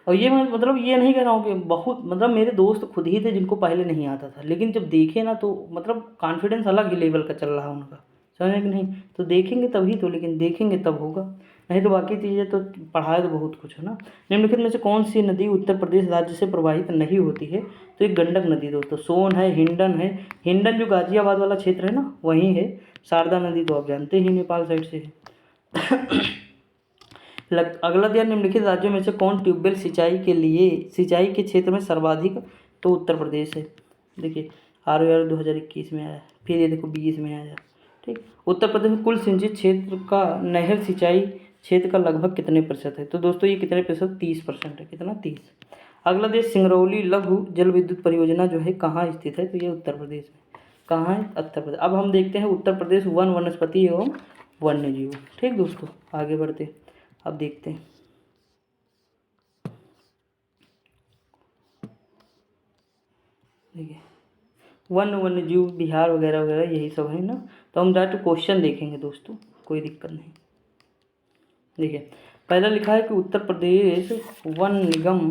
और ये मैं मतलब ये नहीं कह रहा हूँ कि बहुत, मतलब मेरे दोस्त खुद ही थे जिनको पहले नहीं आता था, लेकिन जब देखे ना तो मतलब कॉन्फिडेंस अलग ही लेवल का चल रहा है उनका, समझे कि नहीं। तो देखेंगे तभी तो, लेकिन देखेंगे तब होगा, नहीं तो बाकी चीज़ें तो पढ़ाए तो बहुत कुछ है ना। निम्नलिखित में से कौन सी नदी उत्तर प्रदेश राज्य से प्रवाहित नहीं होती है, तो एक गंडक नदी दोस्तों, सोन है, हिंडन है। हिंडन जो गाजियाबाद वाला क्षेत्र है ना वहीं है। शारदा नदी तो आप जानते ही नेपाल साइड से है। अगला दिया निम्नलिखित राज्यों में से कौन ट्यूबवेल सिंचाई के क्षेत्र में सर्वाधिक, तो उत्तर प्रदेश है। देखिए ROR 2021 में आया, फिर ये देखो 20 में आया, ठीक। उत्तर प्रदेश में कुल सिंचित क्षेत्र का नहर सिंचाई क्षेत्र का लगभग कितने प्रतिशत है, तो दोस्तों ये कितने प्रतिशत, 30% है, कितना, 30। अगला देश सिंगरौली लघु जल विद्युत परियोजना जो है कहाँ स्थित है, तो ये उत्तर प्रदेश में, कहाँ है, उत्तर प्रदेश। अब हम देखते हैं उत्तर प्रदेश वन वनस्पति एवं वन्य जीव, ठीक दोस्तों, आगे बढ़ते हैं। अब देखते हैं, देखिए वन्य जीव बिहार वगैरह वगैरह यही सब है ना। तो हम डायरेक्ट क्वेश्चन देखेंगे दोस्तों, कोई दिक्कत नहीं। देखिए पहला लिखा है कि उत्तर प्रदेश वन निगम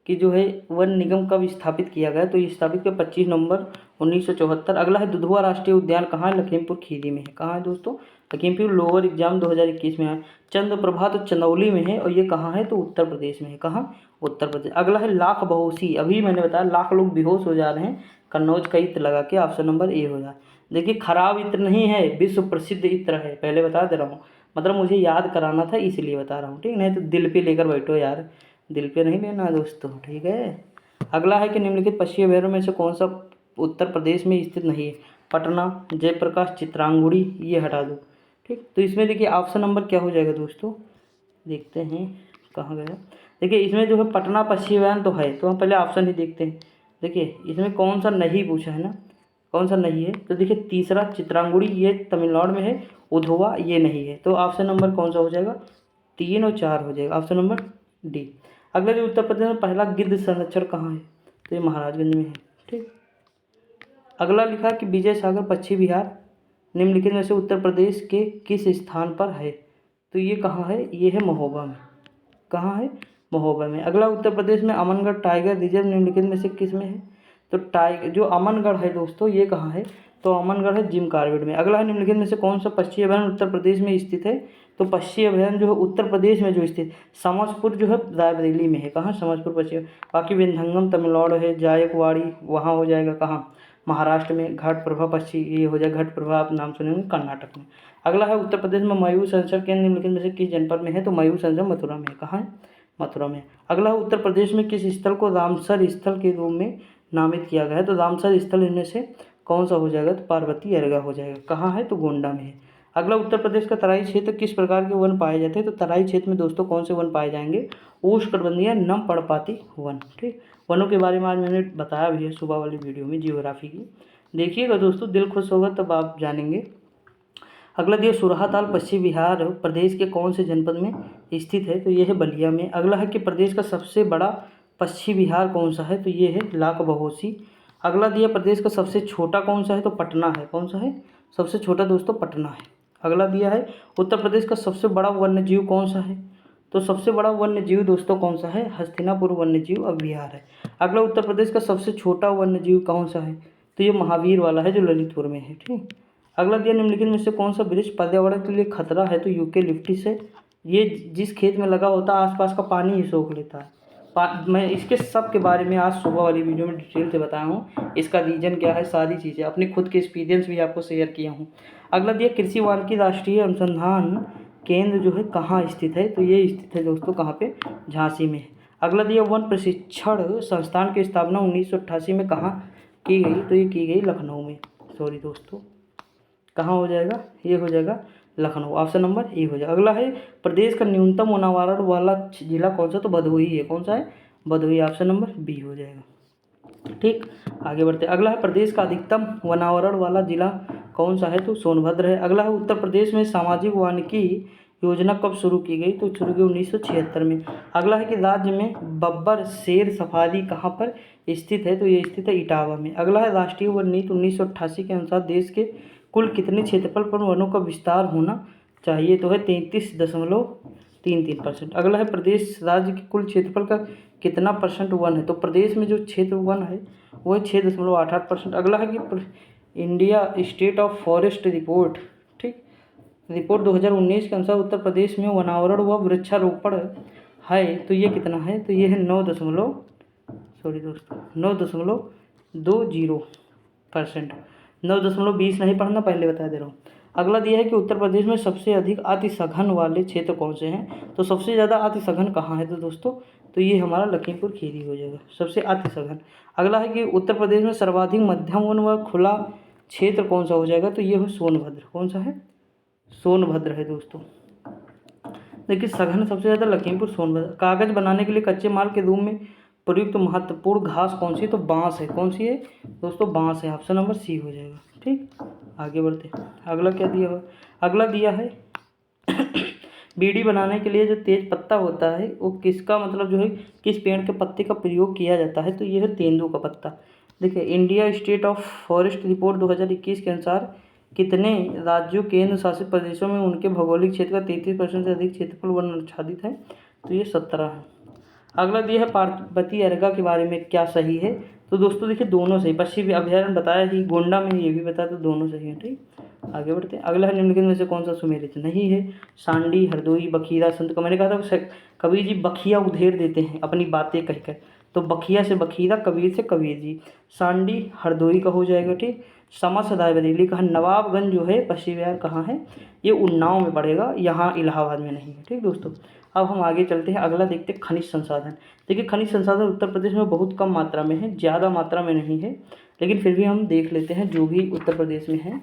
की जो है वन निगम कब स्थापित किया गया, तो ये स्थापित किया 25 नवंबर 1974। अगला है दुधवा राष्ट्रीय उद्यान कहाँ है, लखीमपुर खीरी में है, कहाँ है दोस्तों, लखीमपुर। लोअर एग्जाम 2021 में है। चंद्रप्रभा तो चंदौली में है, और ये कहाँ है, तो उत्तर प्रदेश में है, कहाँ, उत्तर प्रदेश। अगला है लाख बहोसी, अभी मैंने बताया लाख लोग बेहोश हो जा रहे हैं, कन्नौज का इत्र लगा के, ऑप्शन नंबर ए हो जाए। देखिए खराब इत्र नहीं है, विश्व प्रसिद्ध इत्र है, पहले बता दे रहा हूँ, मतलब मुझे याद कराना था इसलिए बता रहा हूँ, ठीक, नहीं तो दिल पे लेकर बैठो यार, दिल पे नहीं लेना दोस्तों, ठीक है। अगला है कि निम्नलिखित पश्चिमी अभयारण्य में से कौन सा उत्तर प्रदेश में स्थित नहीं है, पटना, जयप्रकाश, चित्रांगुड़ी, ये हटा दो, ठीक। तो इसमें देखिए ऑप्शन नंबर क्या हो जाएगा दोस्तों, देखते हैं कहाँ गया। देखिए इसमें जो है पटना पश्चिमी अभयारण्य तो है, तो हम पहले ऑप्शन ही देखते हैं। देखिए इसमें कौन सा नहीं पूछा है ना, कौन सा नहीं है, तो देखिए तीसरा चित्रांगुड़ी, ये तमिलनाडु में है। उधवा ये नहीं है, तो ऑप्शन नंबर कौन सा हो जाएगा, 3 और 4 हो जाएगा, ऑप्शन नंबर डी। अगला जो उत्तर प्रदेश में पहला गिद्ध संरक्षण कहाँ है, तो ये महाराजगंज में है, ठीक। अगला लिखा कि विजय सागर पश्चिम बिहार निम्नलिखित में से उत्तर प्रदेश के किस स्थान पर है, तो ये कहाँ है, ये है महोबा में, कहाँ है, महोबा में। अगला उत्तर प्रदेश में अमनगढ़ टाइगर रिजर्व निम्नलिखित में से किस में है, तो जो अमनगढ़ है दोस्तों ये कहाँ है, तो अमनगढ़ है जिम कॉर्बेट में। अगला है निम्नलिखित में से कौन सा पश्चिमी अभयारण्य उत्तर प्रदेश में स्थित है, तो पश्चिमी अभयारण्य जो है उत्तर प्रदेश में जो स्थित समझपुर जो है रायबरेली में है, कहाँ, समझपुर पश्चिम। बाकी विंध्यंगम तमिलनाडु है, जायकवाड़ी वहाँ हो जाएगा कहाँ, महाराष्ट्र में। घाट प्रभा पश्चिम ये हो जाएगा, घाट प्रभा आप नाम सुने होंगे, कर्नाटक में। अगला है उत्तर प्रदेश में मयूर संरक्षण केंद्र निम्नलिखित में से किस जनपद में है, तो मयूर संरक्षण मथुरा में है, कहाँ है, मथुरा में। अगला है उत्तर प्रदेश में किस स्थल को रामसर स्थल के रूप में नामित किया गया है, तो रामसर स्थल इनमें से कौन सा हो जाएगा, तो पार्वती अर्गा हो जाएगा। कहाँ है, तो गोंडा में है। अगला, उत्तर प्रदेश का तराई क्षेत्र किस प्रकार के वन पाए जाते हैं, तो तराई क्षेत्र में दोस्तों कौन से वन पाए जाएंगे, उष्णकटिबंधीय नम पर्णपाती वन। ठीक, वनों के बारे में आज मैंने बताया भी है सुबह वाली वीडियो में जियोग्राफी की, देखिएगा दोस्तों, दिल खुश होगा तब आप जानेंगे। अगला दिया, सुरहाताल पश्चिम बिहार प्रदेश के कौन से जनपद में स्थित है, तो ये है बलिया में। अगला है कि प्रदेश का सबसे बड़ा पश्चिम बिहार कौन सा है, तो ये है लाख बहोसी। अगला दिया, प्रदेश का सबसे छोटा कौन सा है, तो पटना है। कौन सा है, सबसे छोटा दोस्तों पटना है। अगला दिया है, उत्तर प्रदेश का सबसे बड़ा वन्य जीव कौन सा है, तो सबसे बड़ा वन्य जीव दोस्तों कौन सा है, हस्तिनापुर वन्य जीव अभयारण्य है। अगला, उत्तर प्रदेश का सबसे छोटा वन्य जीव कौन सा है, तो ये महावीर वाला है जो ललितपुर में है। ठीक, अगला दिया, निम्नलिखित में से कौन सा वृक्ष पर्यावरण के लिए खतरा है, तो यूकेलिप्टस है। ये जिस खेत में लगा होता है आसपास का पानी ही सोख लेता है। मैं इसके सब के बारे में आज सुबह वाली वीडियो में डिटेल से बताया हूँ, इसका रीजन क्या है, सारी चीज़ें अपने खुद के एक्सपीरियंस भी आपको शेयर किया हूँ। अगला दिया, कृषि वानिकी राष्ट्रीय अनुसंधान केंद्र जो है कहाँ स्थित है, तो ये स्थित है दोस्तों कहाँ पे, झांसी में है। अगला दिया, वन प्रशिक्षण संस्थान की स्थापना 1988 में कहाँ की गई, तो ये की गई लखनऊ में। सॉरी दोस्तों, कहाँ हो जाएगा, ये हो जाएगा लखनऊ, ऑप्शन नंबर ए हो जाएगा। अगला है, प्रदेश का न्यूनतम वनावरण वाला जिला कौन सा, तो भदोही है। कौन सा है, भदोही, ऑप्शन नंबर बी हो जाएगा। ठीक, आगे बढ़ते। अगला है, प्रदेश का अधिकतम वनावरण वाला जिला कौन सा है, तो सोनभद्र है। अगला है, उत्तर प्रदेश में सामाजिक वानिकी योजना कब शुरू की गई, तो शुरू की 1976 में। अगला है कि राज्य में बब्बर शेर सफारी कहाँ पर स्थित है, तो ये स्थित है इटावा में। अगला है, राष्ट्रीय वन नीति 1988 के अनुसार देश के कुल कितने क्षेत्रफल पर वनों का विस्तार होना चाहिए, तो है 33.33%। अगला है, प्रदेश राज्य के कुल क्षेत्रफल का कितना परसेंट वन है, तो प्रदेश में जो क्षेत्र वन है वो है 6.88%। अगला है कि India state of forest report, ठीक, रिपोर्ट 2019 के अनुसार उत्तर प्रदेश में वनावरण व वृक्षारोपण है, तो ये कितना है, तो ये है 9.20%। 9.20 नहीं पढ़ना, पहले बता दे रहा हूँ। अगला दिया है कि उत्तर प्रदेश में सबसे अधिक अति सघन वाले क्षेत्र कौन से हैं, तो सबसे ज़्यादा अति सघन कहाँ है, तो दोस्तों तो ये हमारा लखीमपुर खीरी हो जाएगा सबसे अति सघन। अगला है कि उत्तर प्रदेश में सर्वाधिक मध्यम वन व खुला क्षेत्र कौन सा हो जाएगा, तो ये हो सोनभद्र। कौन सा है, सोनभद्र है दोस्तों। देखिए, सघन सबसे ज़्यादा लखीमपुर सोनभद्र। कागज़ बनाने के लिए कच्चे माल के रूप में प्रयुक्त महत्वपूर्ण घास कौन सी है, तो बांस है। कौन सी है दोस्तों, बांस है, ऑप्शन नंबर सी हो जाएगा। ठीक, आगे बढ़ते। अगला क्या दिया हुआ, अगला दिया है बीड़ी बनाने के लिए जो तेज पत्ता होता है वो किसका, मतलब जो है किस पेड़ के पत्ते का प्रयोग किया जाता है, तो ये है तेंदू का पत्ता। देखिए, India state of forest report 2021 के अनुसार कितने राज्यों केंद्र शासित प्रदेशों में उनके भौगोलिक क्षेत्र का 33% से अधिक क्षेत्रफल वन आच्छादित है, तो ये 17 है। अगला दिया है पार्वती अर्गा के बारे में क्या सही है, तो दोस्तों देखिए दोनों सही। पश्चिमी अभ्यारण्य बताया ही, गोंडा में ये भी बताया, तो दोनों सही है। ठीक, आगे बढ़ते हैं। अगला है, निम्नलिखित में से कौन सा सुमेलित नहीं है, सांडी, हरदोई, बखीरा, संत का। मैंने कहा था कबीर जी बखिया उधेर देते हैं अपनी बातें कहकर, तो बखिया से बखीरा, कबीर से कबीर जी। सांडी हरदोई का हो जाएगा। ठीक, समा सदाए बरेली का। नवाबगंज जो है पश्चिम बिहार कहाँ है, ये उन्नाव में पड़ेगा, यहाँ इलाहाबाद में नहीं है। ठीक दोस्तों, अब हम आगे चलते हैं। अगला देखते हैं खनिज संसाधन। देखिए, खनिज संसाधन उत्तर प्रदेश में बहुत कम मात्रा में है, ज़्यादा मात्रा में नहीं है, लेकिन फिर भी हम देख लेते हैं जो भी उत्तर प्रदेश में है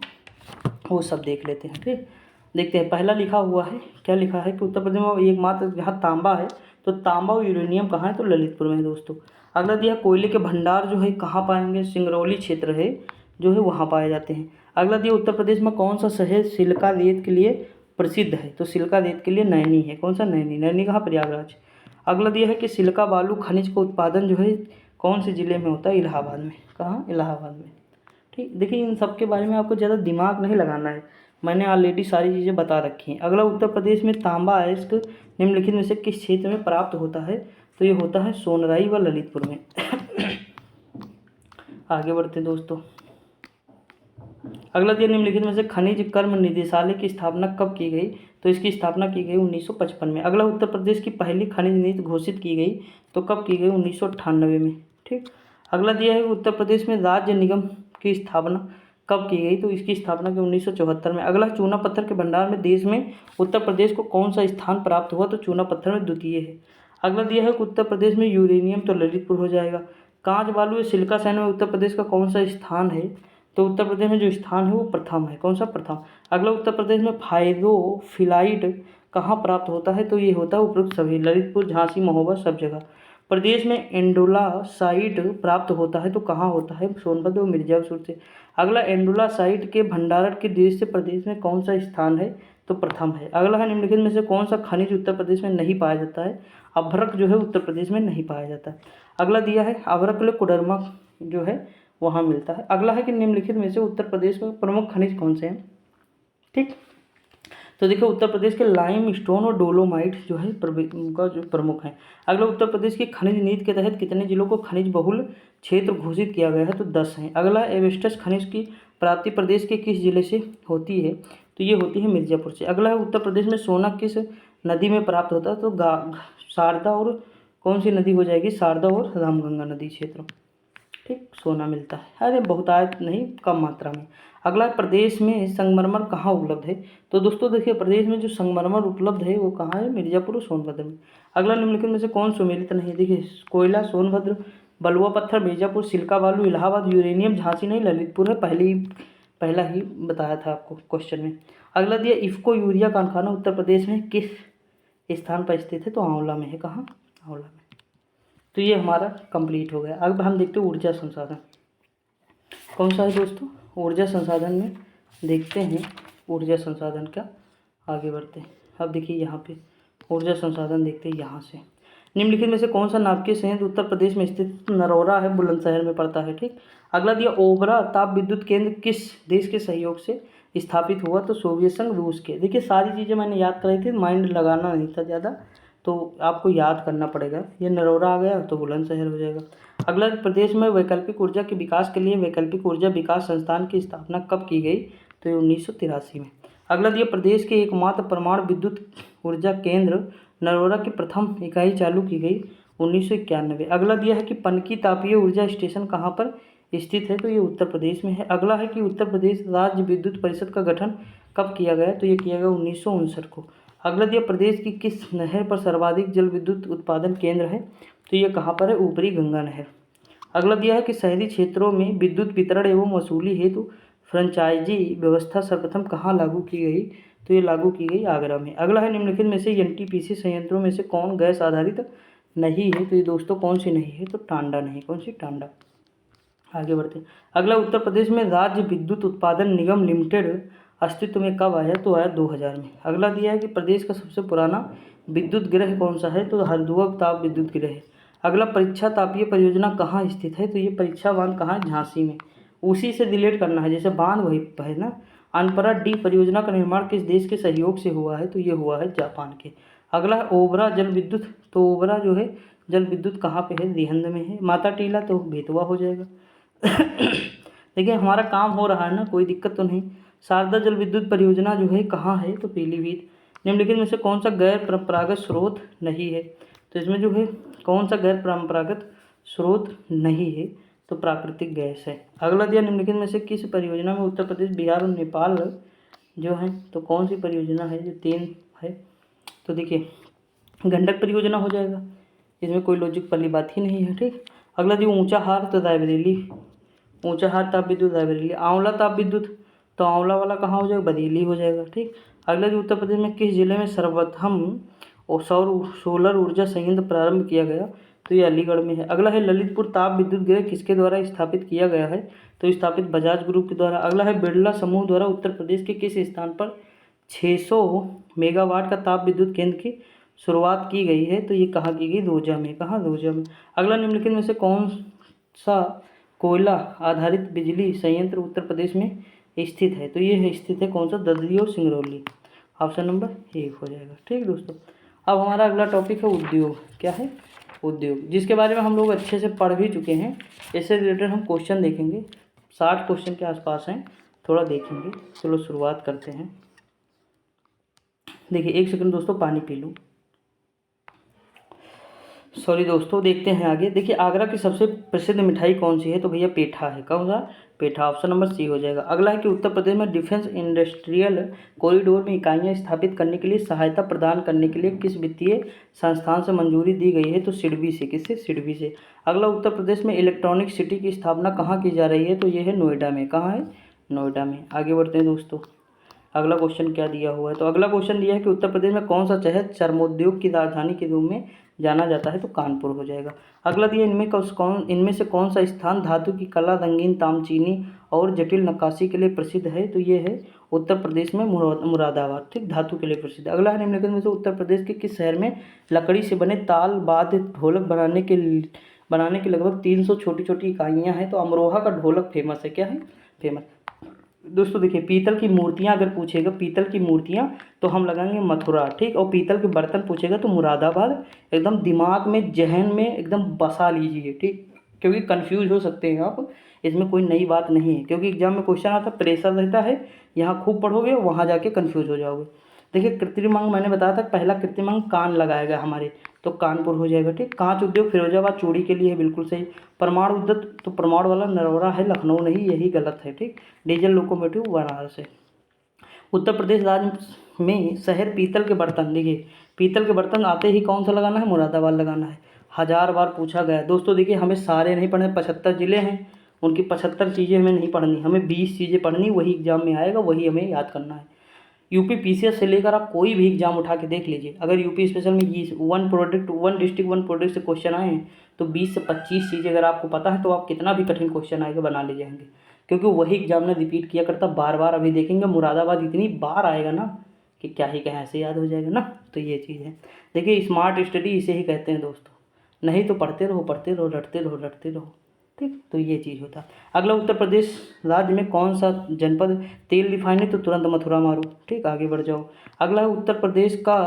वो सब देख लेते हैं। ठीक, देखते हैं। पहला लिखा हुआ है, क्या लिखा है कि उत्तर प्रदेश में एकमात्र जहाँ तांबा है, तो तांबा और यूरेनियम कहाँ है, तो ललितपुर में है दोस्तों। अगला दिया, कोयले के भंडार जो है कहाँ पाएंगे, सिंगरौली क्षेत्र है जो है वहाँ पाए जाते हैं। अगला दिया, उत्तर प्रदेश में कौन सा शहर सिलिका रेत के लिए प्रसिद्ध है, तो सिलिका रेत के लिए नैनी है। कौन सा, नैनी। नैनी कहाँ, प्रयागराज। अगला दिया है कि सिलिका बालू खनिज का उत्पादन जो है कौन से ज़िले में होता है, इलाहाबाद में। कहाँ, इलाहाबाद में। ठीक, देखिए इन सब के बारे में आपको ज़्यादा दिमाग नहीं लगाना है, मैंने ऑलरेडी सारी चीज़ें बता रखी हैं। अगला, उत्तर प्रदेश में तांबा अयस्क निम्नलिखित में से किस क्षेत्र में प्राप्त होता है, तो ये होता है सोनराई व ललितपुर में। आगे बढ़ते दोस्तों। अगला दिया, निम्नलिखित में से खनिज कर्म निदेशालय की स्थापना कब की गई, तो इसकी स्थापना की गई 1955 में। अगला, उत्तर प्रदेश की पहली खनिज नीति घोषित की गई तो कब की गई, 1998 में। ठीक, अगला दिया है उत्तर प्रदेश में राज्य निगम की स्थापना कब की गई, तो इसकी स्थापना की 1974 में। अगला, चूना पत्थर के भंडार में देश में उत्तर प्रदेश को कौन सा स्थान प्राप्त हुआ, तो चूना पत्थर में द्वितीय है। अगला दिया है कि उत्तर प्रदेश में यूरेनियम, तो ललितपुर हो जाएगा। कांच, बालू या सिलिका सैन में उत्तर प्रदेश का कौन सा स्थान है, तो उत्तर प्रदेश में जो स्थान है वो प्रथम है। कौन सा? प्रथम। अगला, उत्तर प्रदेश में फाइलोफिलाइट कहाँ प्राप्त होता है? तो ये होता है उपरोक्त सभी, ललितपुर, झांसी, महोबा, सब जगह। प्रदेश में एंडोलासाइट प्राप्त होता है तो कहाँ होता है? सोनभद्र और मिर्जापुर से। अगला, एंडोलासाइट के भंडारण के देश से प्रदेश में कौन सा स्थान है? तो प्रथम है। अगला है, निम्नलिखित में से कौन सा खनिज उत्तर प्रदेश में नहीं पाया जाता है? अभ्रक जो है उत्तर प्रदेश में नहीं पाया जाता है। अगला दिया है, अभ्रक कोडरमा जो है वहाँ मिलता है। अगला है कि निम्नलिखित में से उत्तर प्रदेश में प्रमुख खनिज कौन से हैं? ठीक, तो देखिए उत्तर प्रदेश के लाइम स्टोन और डोलोमाइट जो है उनका जो प्रमुख है। अगला, उत्तर प्रदेश की खनिज नीति के तहत कितने जिलों को खनिज बहुल क्षेत्र घोषित किया गया है? तो 10 हैं। अगला, एवेस्टस खनिज की प्राप्ति प्रदेश के किस जिले से होती है? तो ये होती है मिर्जापुर से। अगला है, उत्तर प्रदेश में सोना किस नदी में प्राप्त होता है? तो शारदा और कौन सी नदी हो जाएगी? शारदा और रामगंगा नदी क्षेत्र। ठीक, सोना मिलता है, अरे बहुतायत नहीं, कम मात्रा में। अगला, प्रदेश में संगमरमर कहाँ उपलब्ध है? तो दोस्तों देखिए, प्रदेश में जो संगमरमर उपलब्ध है वो कहाँ है? मिर्जापुर और सोनभद्र में। अगला, निम्नलिखित में से कौन सुमेलित नहीं है? देखिए, कोयला सोनभद्र, बलुआ पत्थर मिर्जापुर, सिल्का बालू इलाहाबाद, यूरेनियम झांसी नहीं, ललितपुर है। पहला ही बताया था आपको क्वेश्चन में। अगला दिया, इफ्को यूरिया कारखाना उत्तर प्रदेश में किस स्थान पर स्थित है? तो आंवला में है। कहाँ? आंवला में। तो ये हमारा कंप्लीट हो गया। अब हम देखते हैं ऊर्जा संसाधन कौन सा है दोस्तों? ऊर्जा संसाधन में देखते हैं ऊर्जा संसाधन का, आगे बढ़ते हैं। अब देखिए यहाँ पे ऊर्जा संसाधन देखते हैं यहाँ से। निम्नलिखित में से कौन सा नाभिकीय संयंत्र उत्तर प्रदेश में स्थित? नरौरा है, बुलंदशहर में पड़ता है। ठीक, अगला दिया, ओबरा ताप विद्युत केंद्र किस देश के सहयोग से स्थापित हुआ? तो सोवियत संघ, रूस के। देखिए सारी चीज़ें मैंने याद कराई थी, माइंड लगाना नहीं था ज़्यादा, तो आपको याद करना पड़ेगा। ये नरौरा आ गया तो बुलंदशहर हो जाएगा। अगला, प्रदेश में वैकल्पिक ऊर्जा के विकास के लिए वैकल्पिक ऊर्जा विकास संस्थान की स्थापना कब की गई? तो ये 1983 में। अगला दिया, प्रदेश के एकमात्र परमाणु विद्युत ऊर्जा केंद्र नरौरा की प्रथम इकाई चालू की गई 1991। अगला दिया है कि पनकी तापीय ऊर्जा स्टेशन कहाँ पर स्थित है? तो ये उत्तर प्रदेश में है। अगला है कि उत्तर प्रदेश राज्य विद्युत परिषद का गठन कब किया गया? तो ये किया गया 1959 को। अगला दिया, प्रदेश की किस नहर पर सर्वाधिक जल विद्युत उत्पादन केंद्र है? तो ये कहाँ पर है? ऊपरी गंगा नहर। अगला दिया है कि शहरी क्षेत्रों में विद्युत वितरण एवं वसूली हेतु फ्रेंचाइजी व्यवस्था सर्वप्रथम कहाँ लागू की गई? तो ये लागू की गई आगरा में। अगला है, निम्नलिखित में से एनटीपीसी संयंत्रों में से कौन गैस आधारित नहीं है? तो ये दोस्तों कौन सी नहीं है? तो टांडा नहीं। कौन सी? टांडा। आगे बढ़ते हैं। अगला, उत्तर प्रदेश में राज्य विद्युत उत्पादन निगम लिमिटेड अस्तित्व में कब आया? तो आया 2000 में। अगला दिया है कि प्रदेश का सबसे पुराना विद्युत गृह कौन सा है? तो हरदुआ ताप विद्युत गृह है। अगला, परीक्षा तापीय परियोजना कहाँ स्थित है? तो ये परीक्षा बांध कहाँ है? झांसी में। उसी से रिलेट करना है, जैसे बांध वही है ना। अनपरा डी परियोजना का निर्माण किस देश के सहयोग से हुआ है? तो ये हुआ है जापान के। अगला है, ओबरा जल विद्युत, तो ओबरा जो है जल विद्युत कहाँ पे है? रिहंद में है। माता टीला तो बेतवा हो जाएगा। देखिए हमारा काम हो रहा है ना, कोई दिक्कत तो नहीं। शारदा जल विद्युत परियोजना जो है कहाँ है? तो पीलीभीत। निम्नलिखित में से कौन सा गैर परंपरागत स्रोत नहीं है? तो इसमें जो है कौन सा गैर परंपरागत स्रोत नहीं है? तो प्राकृतिक गैस है। अगला दिया, निम्नलिखित में से किस परियोजना में उत्तर प्रदेश, बिहार और नेपाल जो है तो कौन सी परियोजना है? जो 3 है। तो देखिए गंडक परियोजना हो जाएगा, इसमें कोई लॉजिक वाली बात ही नहीं है। ठीक, अगला दिया, ऊंचाहार तो रायबरेली, ऊंचाहार ताप विद्युत रायबरेली। आंवला ताप विद्युत, तो आंवला वाला कहाँ हो जाएगा? बरेली हो जाएगा। ठीक, अगला जो, उत्तर प्रदेश में किस जिले में सर्वप्रथम और सोलर ऊर्जा संयंत्र प्रारंभ किया गया? तो ये अलीगढ़ में है। अगला है, ललितपुर ताप विद्युत गृह किसके द्वारा स्थापित किया गया है? तो स्थापित बजाज ग्रुप के द्वारा। अगला है, बिरला समूह द्वारा उत्तर प्रदेश के किस स्थान पर 600 मेगावाट का ताप विद्युत केंद्र की शुरुआत की गई है? तो ये कहाँ की गई? रोजा में। कहाँ? रोजा में। अगला, निम्नलिखित में से कौन सा कोयला आधारित बिजली संयंत्र उत्तर प्रदेश में स्थित है? तो ये स्थित है कौन सा? ददरी और सिंगरौली। ऑप्शन नंबर 1 हो जाएगा। ठीक दोस्तों, अब हमारा अगला टॉपिक है उद्योग। क्या है? उद्योग, जिसके बारे में हम लोग अच्छे से पढ़ भी चुके हैं। इससे रिलेटेड हम क्वेश्चन देखेंगे, 60 क्वेश्चन के आसपास हैं, थोड़ा देखेंगे। चलो शुरुआत करते हैं। देखिए 1 सेकंड दोस्तों, पानी पी लूँ। सॉरी दोस्तों, देखते हैं आगे। देखिए आगरा की सबसे प्रसिद्ध मिठाई कौन सी है? तो भैया पेठा है। कौन सा? पेठा। ऑप्शन नंबर सी हो जाएगा। अगला है कि उत्तर प्रदेश में डिफेंस इंडस्ट्रियल कॉरिडोर में इकाइयाँ स्थापित करने के लिए सहायता प्रदान करने के लिए किस वित्तीय संस्थान से मंजूरी दी गई है? तो सिडबी से। किससे? सिडबी से। अगला, उत्तर प्रदेश में इलेक्ट्रॉनिक सिटी की स्थापना कहाँ की जा रही है? तो ये है नोएडा में। कहाँ है? नोएडा में। आगे बढ़ते हैं दोस्तों, अगला क्वेश्चन क्या दिया हुआ है? तो अगला क्वेश्चन दिया है कि उत्तर प्रदेश में कौन सा शहर चर्मोद्योग की राजधानी के रूप में जाना जाता है? तो कानपुर हो जाएगा। अगला दिया, इनमें से कौन सा स्थान धातु की कला, रंगीन तामचीनी और जटिल नक्काशी के लिए प्रसिद्ध है? तो ये है उत्तर प्रदेश में मुरादाबाद। ठीक, धातु के लिए प्रसिद्ध। अगला है, निम्नलिखित में से उत्तर प्रदेश के किस शहर में लकड़ी से बने ताल, वाद्य, ढोलक बनाने की लगभग 300 छोटी छोटी इकाइयाँ हैं? तो अमरोहा का ढोलक फेमस है। क्या है? फेमस। दोस्तों देखिए, पीतल की मूर्तियाँ अगर पूछेगा, पीतल की मूर्तियाँ तो हम लगाएंगे मथुरा। ठीक, और पीतल के बर्तन पूछेगा तो मुरादाबाद। एकदम दिमाग में, जहन में एकदम बसा लीजिए। ठीक, क्योंकि कंफ्यूज हो सकते हैं आप, इसमें कोई नई बात नहीं है, क्योंकि एग्जाम में क्वेश्चन आता, प्रेशर रहता है। यहाँ खूब पढ़ोगे, वहाँ जाके कंफ्यूज हो जाओगे। देखिए, कृत्रिम अंग मैंने बताया था, पहला कृत्रिम अंग कान लगाया गया हमारे, तो कानपुर हो जाएगा। ठीक, कांच उद्योग फिरोजाबाद, चूड़ी के लिए है, बिल्कुल सही। परमाणु उद्योग तो परमाणु वाला नरौरा है, लखनऊ नहीं, यही गलत है। ठीक, डीजल लोकोमोटिव बनारस है। उत्तर प्रदेश राज्य में शहर पीतल के बर्तन, देखिए पीतल के बर्तन आते ही कौन सा लगाना है? मुरादाबाद लगाना है। 1000 बार पूछा गया है दोस्तों। देखिए, हमें सारे नहीं पढ़ने, 75 जिले हैं, उनकी 75 चीज़ें हमें नहीं पढ़नी, हमें 20 चीज़ें पढ़नी, वही एग्जाम में आएगा, वही हमें याद करना है। यूपी पीसीएस से लेकर आप कोई भी एग्जाम उठा के देख लीजिए, अगर यूपी स्पेशल में ये वन डिस्ट्रिक्ट वन प्रोडक्ट से क्वेश्चन आए हैं तो 20 से 25 चीज़ें अगर आपको पता है तो आप कितना भी कठिन क्वेश्चन आएगा बना ले जाएंगे, क्योंकि वही एग्जाम ने रिपीट किया करता बार बार। अभी देखेंगे मुरादाबाद इतनी बार आएगा ना कि क्या ही कहें, ऐसे याद हो जाएगा ना। तो ये चीज़ है। देखिए, स्मार्ट स्टडी इसे ही कहते हैं दोस्तों, नहीं तो पढ़ते रहो पढ़ते रहो, रटते रहो रटते रहो। ठीक, तो ये चीज़ होता है। अगला, उत्तर प्रदेश राज्य में कौन सा जनपद तेल रिफाइनरी? है तो तुरंत मथुरा मारो। ठीक, आगे बढ़ जाओ। अगला है, उत्तर प्रदेश का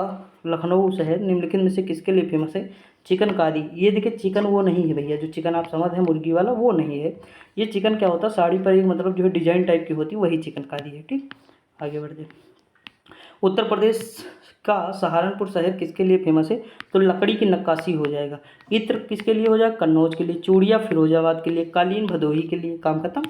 लखनऊ शहर निम्नलिखित में से किसके लिए फेमस है? चिकनकारी। ये देखिए, चिकन वो नहीं है भैया, जो चिकन आप समझ है मुर्गी वाला, वो नहीं है। ये चिकन क्या होता है? साड़ी पर एक मतलब जो है डिजाइन टाइप की होती है, वही चिकनकारी है। ठीक, आगे बढ़ जाए। उत्तर प्रदेश का सहारनपुर शहर किसके लिए फेमस है? तो लकड़ी की नक्काशी हो जाएगा। इत्र किसके लिए हो जाएगा? कन्नौज के लिए। चूड़ियाँ फिरोजाबाद के लिए। कालीन भदोही के लिए। काम खत्म।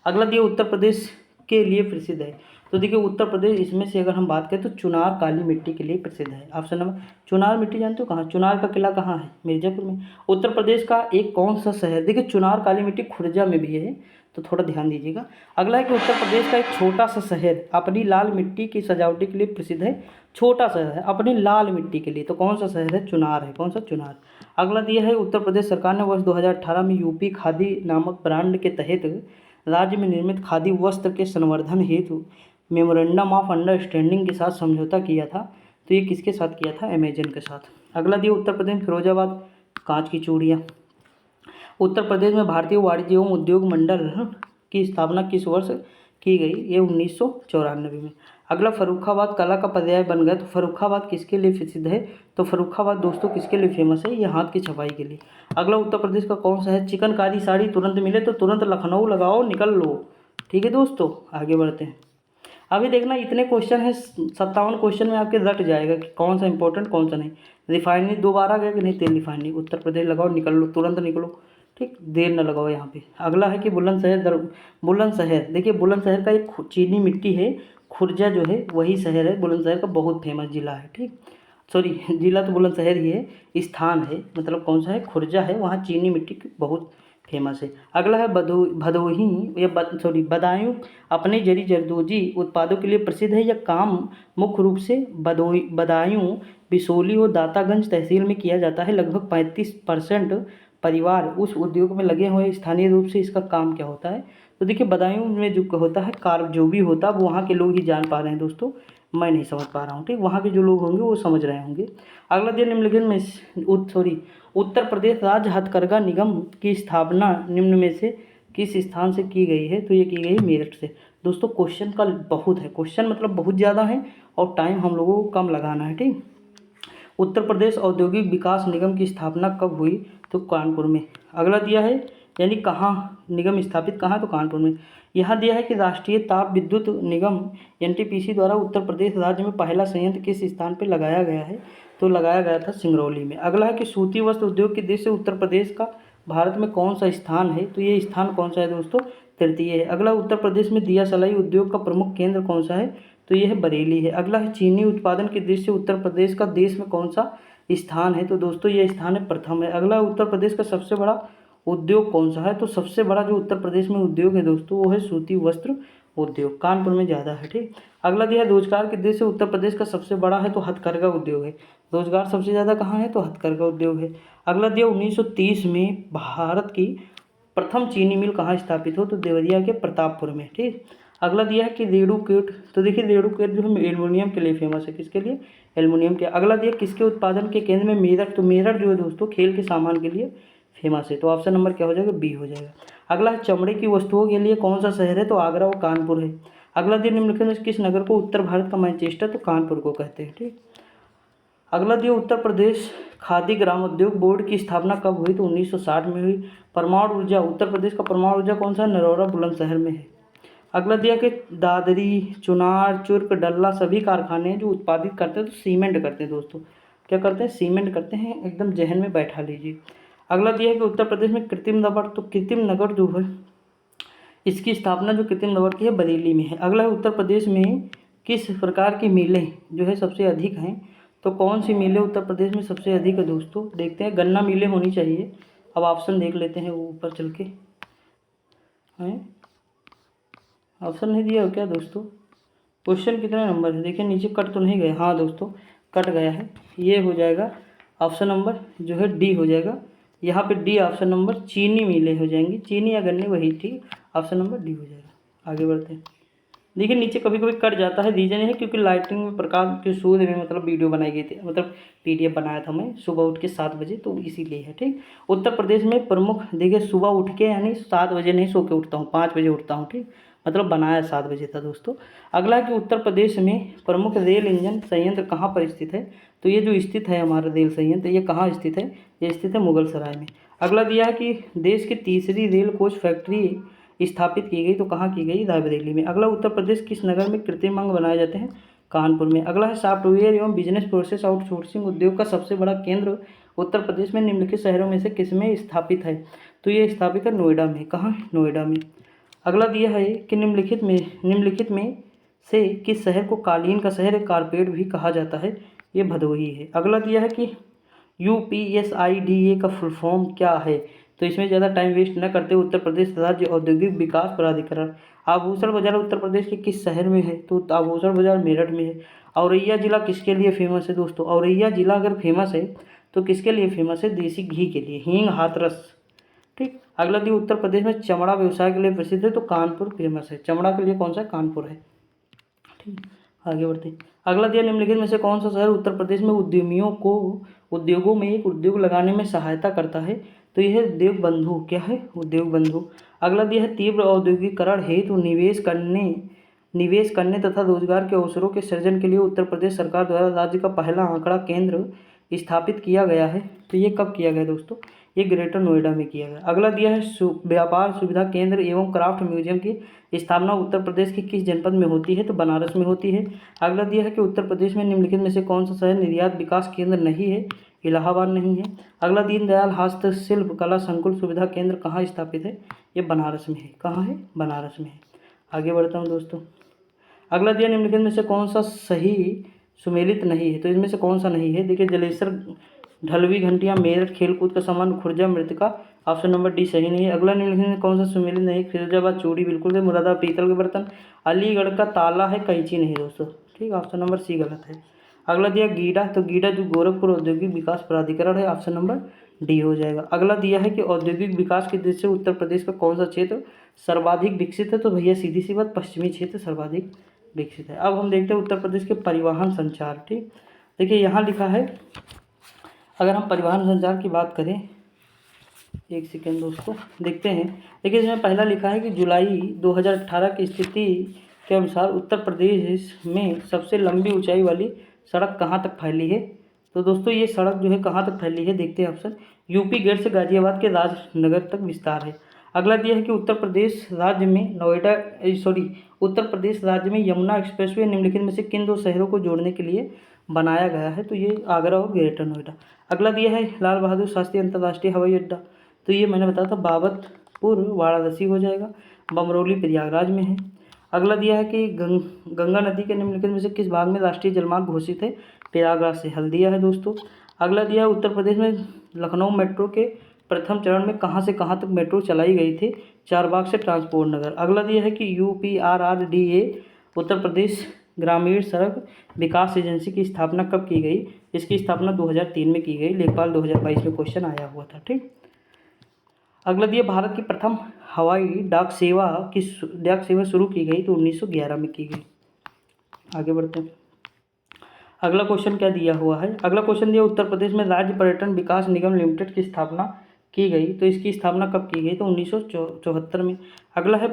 अगला दिया, उत्तर प्रदेश के लिए प्रसिद्ध है। तो देखिए, उत्तर प्रदेश इसमें से अगर हम बात करें तो चुनार काली मिट्टी के लिए प्रसिद्ध है। ऑप्शन नंबर, चुनार मिट्टी जानते हो कहाँ? चुनार का किला कहाँ है? मिर्जापुर में। उत्तर प्रदेश का एक कौन सा शहर? देखिए, चुनार काली मिट्टी खुर्जा में भी है, तो थोड़ा ध्यान दीजिएगा। अगला है कि उत्तर प्रदेश का एक छोटा सा शहर अपनी लाल मिट्टी की सजावटी के लिए प्रसिद्ध है। छोटा शहर है अपनी लाल मिट्टी के लिए, तो कौन सा शहर है? चुनार है। कौन सा? चुनार। अगला दिया है, उत्तर प्रदेश सरकार ने वर्ष 2018 में यूपी खादी नामक ब्रांड के तहत राज्य में निर्मित खादी वस्त्र के संवर्धन हेतु मेमोरेंडम ऑफ अंडरस्टैंडिंग के साथ समझौता किया था। तो ये किसके साथ किया था? अमेजन के साथ। अगला दिया, उत्तर प्रदेश में फिरोजाबाद कांच की चूड़ियाँ। उत्तर प्रदेश में भारतीय वाणिज्य एवं उद्योग मंडल की स्थापना किस वर्ष की गई? ये 1994 में। अगला, फर्रुखाबाद कला का पर्याय बन गया, तो फर्रुखाबाद किसके लिए प्रसिद्ध है? तो फर्रुखाबाद दोस्तों किसके लिए फेमस है? ये हाथ की छपाई के लिए। अगला, उत्तर प्रदेश का कौन सा है? चिकनकारी साड़ी तुरंत मिले तो तुरंत लखनऊ लगाओ, निकल लो। ठीक है दोस्तों, आगे बढ़ते हैं। अभी देखना, इतने क्वेश्चन है, 57 क्वेश्चन में आपके रट जाएगा कि कौन सा इंपॉर्टेंट कौन सा नहीं। रिफाइनरी दोबारा गया कि नहीं? तेल रिफाइनरी उत्तर प्रदेश लगाओ, निकल लो, तुरंत निकलो। ठीक, देर न लगाओ यहाँ पे। अगला है कि बुलंदशहर। देखिए, बुलंदशहर का एक चीनी मिट्टी है, खुर्जा जो है वही शहर है, बुलंदशहर का बहुत फेमस जिला है। ठीक, सॉरी, जिला तो बुलंदशहर ही है, स्थान है मतलब कौन सा है? खुर्जा है, वहाँ चीनी मिट्टी की बहुत फेमस है। अगला है भदोही या बदायूं अपने जरी जरदोजी उत्पादों के लिए प्रसिद्ध है। यह काम मुख्य रूप से बदायूं, बिसोली और दातागंज तहसील में किया जाता है। लगभग 35% परिवार उस उद्योग में लगे हुए। स्थानीय रूप से इसका काम क्या होता है? तो देखिए, बदायूं में जो होता है कार्य जो भी होता है वो वहाँ के लोग ही जान पा रहे हैं दोस्तों, मैं नहीं समझ पा रहा हूँ। ठीक, वहाँ के जो लोग होंगे वो समझ रहे होंगे। अगला दिन निम्नलिखित में उत्तर प्रदेश राज्य हथकरघा निगम की स्थापना निम्न में से किस स्थान से की गई है? तो ये की गई मेरठ से। दोस्तों, क्वेश्चन का बहुत है, क्वेश्चन मतलब बहुत ज़्यादा है और टाइम हम लोगों को कम लगाना है। ठीक, उत्तर प्रदेश औद्योगिक विकास निगम की स्थापना कब हुई? तो कानपुर में। अगला दिया है, यानी कहाँ निगम स्थापित कहाँ? तो कानपुर में। यहाँ दिया है कि राष्ट्रीय ताप विद्युत निगम एनटीपीसी द्वारा उत्तर प्रदेश राज्य में पहला संयंत्र किस स्थान पर लगाया गया है? तो लगाया गया था सिंगरौली में। अगला है कि सूती वस्त्र उद्योग की दृष्टि से उत्तर प्रदेश का भारत में कौन सा स्थान है? तो ये स्थान कौन सा है दोस्तों? तृतीय है। अगला, उत्तर प्रदेश में दिया सलाई उद्योग का प्रमुख केंद्र कौन सा है? तो यह है बरेली है। अगला है, चीनी उत्पादन की दृष्टि से उत्तर प्रदेश का देश में कौन सा स्थान है? तो दोस्तों ये स्थान है प्रथम है। अगला, उत्तर प्रदेश का सबसे बड़ा उद्योग कौन सा है? तो सबसे बड़ा जो उत्तर प्रदेश में उद्योग है दोस्तों वो है सूती वस्त्र उद्योग, कानपुर में ज़्यादा है। ठीक। अगला दिया है, रोजगार की दृष्टि से उत्तर प्रदेश का सबसे बड़ा है तो हथकरघा उद्योग है। रोजगार सबसे ज़्यादा कहाँ है? तो हथकरघा उद्योग है। अगला दिया, 1930 में भारत की प्रथम चीनी मिल कहाँ स्थापित हो? तो देवरिया के प्रतापपुर में। ठीक। अगला दिया है कि रेणुकूट, तो देखिए रेणुकूट जो है एल्युमिनियम के लिए फेमस है। किसके लिए? एल्युमिनियम के। अगला दिया, किसके उत्पादन के केंद्र में? मेरठ। तो मेरठ जो है दोस्तों खेल के सामान के लिए फेमस है। तो ऑप्शन नंबर क्या हो जाएगा? बी हो जाएगा। अगला, चमड़े की वस्तुओं के लिए कौन सा शहर है? तो आगरा और कानपुर है। अगला दिया, निम्नलिखित में किस नगर को उत्तर भारत का मैनचेस्टर? तो कानपुर को कहते हैं। ठीक। अगला दिया, उत्तर प्रदेश खादी ग्राम उद्योग बोर्ड की स्थापना कब हुई? तो 1960 में हुई। परमाणु ऊर्जा, उत्तर प्रदेश का परमाणु ऊर्जा कौन सा? नरौरा बुलंदशहर में है। अगला दिया कि दादरी, चुनार, चुर्क, डल्ला सभी कारखाने जो उत्पादित करते हैं तो सीमेंट करते हैं दोस्तों। क्या करते हैं? सीमेंट करते हैं। एकदम जहन में बैठा लीजिए। अगला दिया है कि उत्तर प्रदेश में कृत्रिम रबड़, तो कृत्रिम नगर जो है इसकी स्थापना जो कृत्रिम रबड़ की है बरेली में है। अगला है, उत्तर प्रदेश में किस प्रकार की मिलें जो है सबसे अधिक हैं? तो कौन सी मिलें उत्तर प्रदेश में सबसे अधिक है दोस्तों? देखते हैं। गन्ना मिलें होनी चाहिए। अब ऑप्शन देख लेते हैं वो ऊपर चल के हैं। ऑप्शन नहीं दिया हो क्या दोस्तों? क्वेश्चन कितने नंबर है? देखिए नीचे कट तो नहीं गया। हाँ दोस्तों कट गया है। ये हो जाएगा ऑप्शन नंबर जो है डी हो जाएगा। यहाँ पे डी ऑप्शन नंबर, चीनी मिलें हो जाएंगी। चीनी या गन्ने वही ठीक। ऑप्शन नंबर डी हो जाएगा। आगे बढ़ते हैं। देखिए नीचे कभी कभी कट जाता है। रीजन है क्योंकि लाइटिंग में प्रकाश के सूर्य में मतलब वीडियो बनाई गई थी, मतलब पीडीएफ बनाया था मैं सुबह उठ के 7 बजे, तो इसीलिए है। ठीक। उत्तर प्रदेश में प्रमुख, देखिए सुबह उठ के यानी 7 बजे नहीं सो के उठता हूँ, 5 बजे उठता हूँ। ठीक। मतलब बनाया 7 बजे था दोस्तों। अगला है कि उत्तर प्रदेश में प्रमुख रेल इंजन संयंत्र कहाँ पर स्थित है? तो ये जो स्थित है हमारा रेल संयंत्र, ये कहाँ स्थित है? ये स्थित है मुगलसराय में। अगला दिया है कि देश की तीसरी रेल कोच फैक्ट्री स्थापित की गई, तो कहाँ की गई? रायबरेली में। अगला, उत्तर प्रदेश किस नगर में कृत्रिम अंग बनाए जाते हैं? कानपुर में। अगला है, सॉफ्टवेयर एवं बिजनेस प्रोसेस आउटसोर्सिंग उद्योग का सबसे बड़ा केंद्र उत्तर प्रदेश में निम्नलिखित शहरों में से किस में स्थापित है? तो ये स्थापित है नोएडा में। कहाँ? नोएडा में। अगला दिया है कि निम्नलिखित में से किस शहर को कालीन का शहर या कारपेट भी कहा जाता है? ये भदोही है। अगला दिया है कि UPSIDA का फुल फॉर्म क्या है? तो इसमें ज़्यादा टाइम वेस्ट न करते उत्तर प्रदेश राज्य औद्योगिक विकास प्राधिकरण। आभूषण बाजार उत्तर प्रदेश के किस शहर में है? तो आभूषण बाजार मेरठ में है। औरैया जिला किसके लिए फेमस है दोस्तों? औरैया जिला अगर फेमस है तो किसके लिए फेमस है? देसी घी के लिए, हींग, हाथरस। ठीक। अगला दिन, उत्तर प्रदेश में चमड़ा व्यवसाय के लिए प्रसिद्ध है, तो कानपुर फेमस है। चमड़ा के लिए कौन सा? कानपुर है। ठीक। आगे बढ़ते हैं। अगला दिया, निम्नलिखित में से कौन सा शहर उत्तर प्रदेश में उद्यमियों को उद्योगों में एक उद्योग लगाने में सहायता करता है? तो यह है उद्योग बंधु। क्या है? उद्योग बंधु। अगला दिया है, तीव्र औद्योगिकरण हेतु निवेश करने तथा रोजगार के अवसरों के सृजन के लिए उत्तर प्रदेश सरकार द्वारा राज्य का पहला आंकड़ा केंद्र स्थापित किया गया है। तो ये कब किया गया दोस्तों? ये ग्रेटर नोएडा में किया गया। अगला दिया है, व्यापार सुविधा केंद्र एवं क्राफ्ट म्यूजियम की स्थापना उत्तर प्रदेश के किस जनपद में होती है? तो बनारस में होती है। अगला दिया है कि उत्तर प्रदेश में निम्नलिखित में से कौन सा शहर निर्यात विकास केंद्र नहीं है? इलाहाबाद नहीं है। अगला, दीनदयाल हस्तशिल्प कला संकुल सुविधा केंद्र कहाँ स्थापित है? ये बनारस में है। कहाँ है? बनारस में है। आगे बढ़ता हूँ दोस्तों। अगला दिया, निम्नलिखित में से कौन सा सही सुमेलित नहीं है? तो इसमें से कौन सा नहीं है? देखिए, जलेसर, ढलवी घंटियां, मेरठ खेलकूद का सामान, खुर्जा मृतिका। ऑप्शन नंबर डी सही नहीं है। अगला निम्नलिखित में कौन सा सुमेलित नहीं? फिरोजाबाद चूड़ी बिल्कुल है। मुरादाबाद पीतल के बर्तन। अलीगढ़ का ताला है, कैंची नहीं दोस्तों। ठीक। ऑप्शन नंबर सी गलत है। अगला दिया गीडा, तो गीडा जो गोरखपुर औद्योगिक विकास प्राधिकरण है। ऑप्शन नंबर डी हो जाएगा। अगला दिया है कि औद्योगिक विकास की दृष्टि से उत्तर प्रदेश का कौन सा क्षेत्र सर्वाधिक विकसित है? तो भैया सीधी सी बात, पश्चिमी क्षेत्र सर्वाधिक विकसित है। अब हम देखते हैं उत्तर प्रदेश के परिवहन संचार। ठीक। देखिए यहाँ लिखा है, अगर हम परिवहन संचार की बात करें, एक सेकेंड दोस्तों देखते हैं। देखिए इसमें पहला लिखा है कि जुलाई 2018 की स्थिति के अनुसार उत्तर प्रदेश में सबसे लंबी ऊंचाई वाली सड़क कहाँ तक फैली है? तो दोस्तों ये सड़क जो है कहाँ तक फैली है देखते हैं। ऑप्शन, यूपी गेट से गाजियाबाद के राजनगर तक विस्तार है। अगला दिया है कि उत्तर प्रदेश राज्य में यमुना एक्सप्रेसवे निम्नलिखित में से किन दो शहरों को जोड़ने के लिए बनाया गया है? तो ये आगरा और ग्रेटर नोएडा। अगला दिया है, लाल बहादुर शास्त्री अंतर्राष्ट्रीय हवाई अड्डा। तो ये मैंने बताया था बाबतपुर वाराणसी हो जाएगा। बमरौली प्रयागराज में है। अगला दिया है कि गंगा नदी के निम्नलिखित में से किस भाग में राष्ट्रीय जलमार्ग घोषित है? प्रयागराज से हल्दिया है दोस्तों। अगला दिया है उत्तर प्रदेश में लखनऊ मेट्रो के प्रथम चरण में कहाँ से कहाँ तक मेट्रो चलाई गई थी? चारबाग से ट्रांसपोर्ट नगर। अगला दिया है कि UPRRDA उत्तर प्रदेश ग्रामीण सड़क विकास एजेंसी की स्थापना कब की गई? इसकी स्थापना 2003 में की गई। लेखपाल 2022 में क्वेश्चन आया हुआ था। ठीक। अगला दिया भारत की प्रथम हवाई डाक सेवा शुरू की गई तो 1911 में की गई। आगे बढ़ते हैं। अगला क्वेश्चन क्या दिया हुआ है? अगला क्वेश्चन दिया उत्तर प्रदेश में राज्य पर्यटन विकास निगम लिमिटेड की स्थापना की गई तो इसकी स्थापना कब की गई? तो 1974 में। अगला है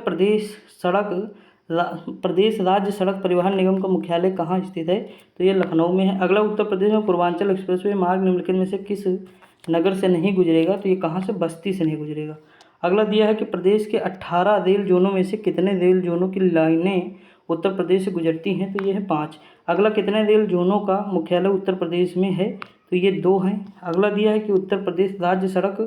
प्रदेश राज्य सड़क परिवहन निगम का मुख्यालय कहाँ स्थित है? तो ये लखनऊ में है। अगला उत्तर प्रदेश में पूर्वांचल एक्सप्रेसवे मार्ग निम्नलिखित में से किस नगर से नहीं गुजरेगा? तो ये कहाँ से? बस्ती से नहीं गुजरेगा। अगला दिया है कि प्रदेश के 18 रेल जोनों में से कितने रेल जोनों की लाइनें उत्तर प्रदेश से गुजरती हैं? तो ये है 5। अगला कितने रेल जोनों का मुख्यालय उत्तर प्रदेश में है? तो ये 2 हैं। अगला दिया है कि उत्तर प्रदेश राज्य सड़क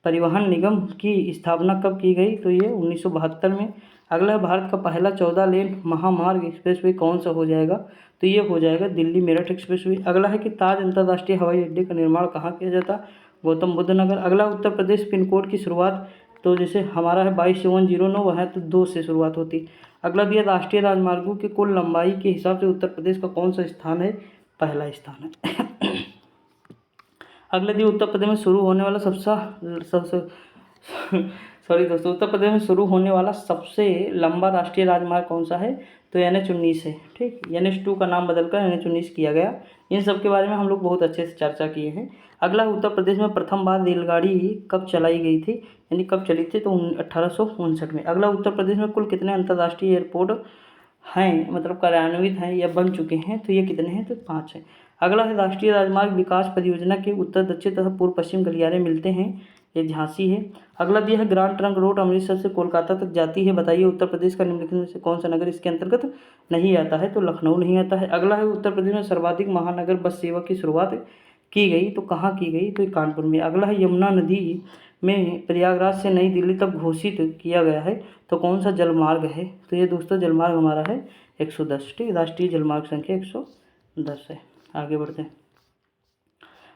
परिवहन निगम की स्थापना कब की गई? तो ये 1972 में। अगला है भारत का पहला 14 लेन महामार्ग एक्सप्रेसवे कौन सा हो जाएगा? तो ये हो जाएगा दिल्ली मेरठ एक्सप्रेसवे। अगला है कि ताज अंतर्राष्ट्रीय हवाई अड्डे का निर्माण कहाँ किया जाता? गौतम बुद्ध नगर। अगला उत्तर प्रदेश पिन कोड की शुरुआत तो जैसे हमारा है 227109 वह है तो 2 से शुरुआत होती। अगला दिया राष्ट्रीय राजमार्गों की कुल लंबाई के हिसाब से उत्तर प्रदेश का कौन सा स्थान है? पहला स्थान है। अगला दिया उत्तर प्रदेश में शुरू होने वाला उत्तर प्रदेश में शुरू होने वाला सबसे लंबा राष्ट्रीय राजमार्ग कौन सा है? तो NH19 है। ठीक। NH2 का नाम बदलकर NH19 किया गया। इन सब के बारे में हम लोग बहुत अच्छे से चर्चा किए हैं। अगला उत्तर प्रदेश में प्रथम बार रेलगाड़ी कब चलाई गई थी, यानी कब चली थी? तो 1859 में। अगला उत्तर प्रदेश में कुल कितने अंतर्राष्ट्रीय एयरपोर्ट हैं, मतलब कार्यान्वित हैं या बन चुके हैं? तो ये कितने हैं? तो 5 हैं। अगला है राष्ट्रीय राजमार्ग विकास परियोजना के उत्तर दक्षिण तथा पूर्व पश्चिम गलियारे मिलते हैं, ये झांसी है। अगला दिया है ग्रांड ट्रंक रोड अमृतसर से कोलकाता तक जाती है, बताइए उत्तर प्रदेश का निम्नलिखित में से कौन सा नगर इसके अंतर्गत नहीं आता है? तो लखनऊ नहीं आता है। अगला है उत्तर प्रदेश में सर्वाधिक महानगर बस सेवा की शुरुआत की गई तो कहाँ की गई? तो कानपुर में। अगला है यमुना नदी में प्रयागराज से नई दिल्ली तक घोषित किया गया है तो कौन सा जलमार्ग है? तो ये दोस्तों जलमार्ग हमारा है 110। ठीक। राष्ट्रीय जलमार्ग संख्या 110 है। आगे बढ़ते हैं।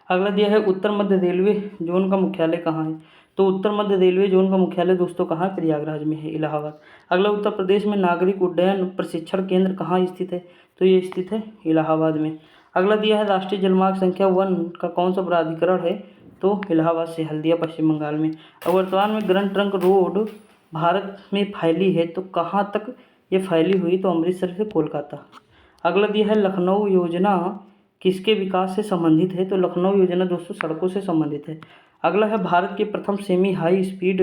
अगला दिया है उत्तर मध्य रेलवे जोन का मुख्यालय कहाँ है? तो उत्तर मध्य रेलवे जोन का मुख्यालय दोस्तों कहाँ है? प्रयागराज में है, इलाहाबाद। अगला उत्तर प्रदेश में नागरिक उड्डयन प्रशिक्षण केंद्र कहाँ स्थित है? तो ये स्थित है इलाहाबाद में। अगला दिया है राष्ट्रीय जलमार्ग संख्या 1 का कौन सा प्राधिकरण है? तो इलाहाबाद से हल्दिया पश्चिम बंगाल में। अब वर्तमान में ग्रैंड ट्रंक रोड भारत में फैली है तो कहाँ तक ये फैली हुई? तो अमृतसर से कोलकाता। अगला दिया है लखनऊ योजना किसके विकास से संबंधित है? तो लखनऊ योजना दोस्तों सड़कों से संबंधित है। अगला है भारत की प्रथम semi high speed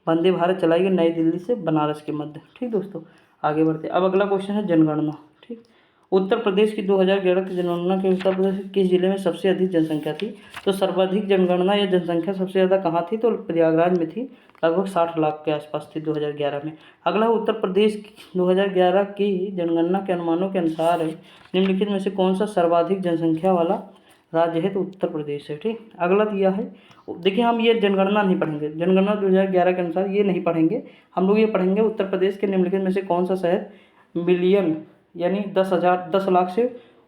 Vande Bharat चलाई गई नई दिल्ली से बनारस के मध्य। ठीक दोस्तों, आगे बढ़ते हैं। अब अगला क्वेश्चन है जनगणना। ठीक। उत्तर प्रदेश की 2011 की जनगणना के उत्तर प्रदेश के किस जिले में सबसे अधिक जनसंख्या थी? तो सर्वाधिक जनगणना या जनसंख्या सबसे ज़्यादा कहाँ थी? तो प्रयागराज में थी, लगभग 60 लाख के आसपास थी 2011 में। अगला उत्तर प्रदेश 2011 की जनगणना के अनुमानों के अनुसार है निम्नलिखित में से कौन सा सर्वाधिक जनसंख्या वाला राज्य है? तो उत्तर प्रदेश है। ठीक। अगला दिया है, देखिए हम ये जनगणना नहीं पढ़ेंगे, जनगणना 2011 के अनुसार ये नहीं पढ़ेंगे, हम लोग ये पढ़ेंगे उत्तर प्रदेश के निम्नलिखित में से कौन सा शहर मिलियन यानी 10 लाख से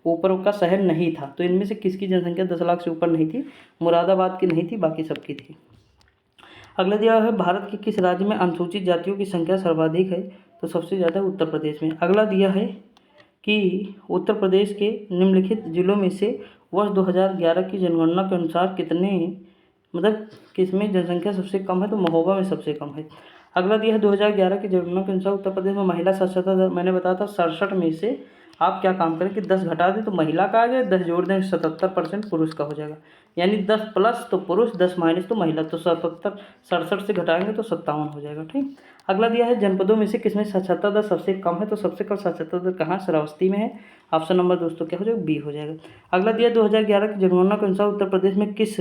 ऊपर का शहर नहीं था? तो इनमें से किसकी जनसंख्या 10 लाख से ऊपर नहीं थी? मुरादाबाद की नहीं थी, बाकी सबकी थी। अगला दिया है भारत के किस राज्य में अनुसूचित जातियों की संख्या सर्वाधिक है? तो सबसे ज़्यादा उत्तर प्रदेश में। अगला दिया है कि उत्तर प्रदेश के निम्नलिखित जिलों में से वर्ष 2011 की जनगणना के अनुसार कितने मतलब किसमें जनसंख्या सबसे कम है? तो महोबा में सबसे कम है। अगला दिया है 2011 की जनगणना के अनुसार उत्तर प्रदेश में महिला साक्षरता दर मैंने बताया था 67 में से आप क्या काम करें कि 10 घटा दें तो महिला का आ जाए, 10 जोड़ दें 77% पुरुष का हो जाएगा, यानी 10 प्लस तो पुरुष, 10 माइनस तो महिला, तो 67 से घटाएंगे तो 57 हो जाएगा। ठीक। अगला दिया है जनपदों में से किसमें साक्षरता दर सबसे कम है? तो सबसे कम साक्षरता दर कहाँ? श्रावस्ती में है। ऑप्शन नंबर दोस्तों क्या हो जाएगा? बी हो जाएगा। अगला दिया 2011 की जनगणना के अनुसार उत्तर प्रदेश में किस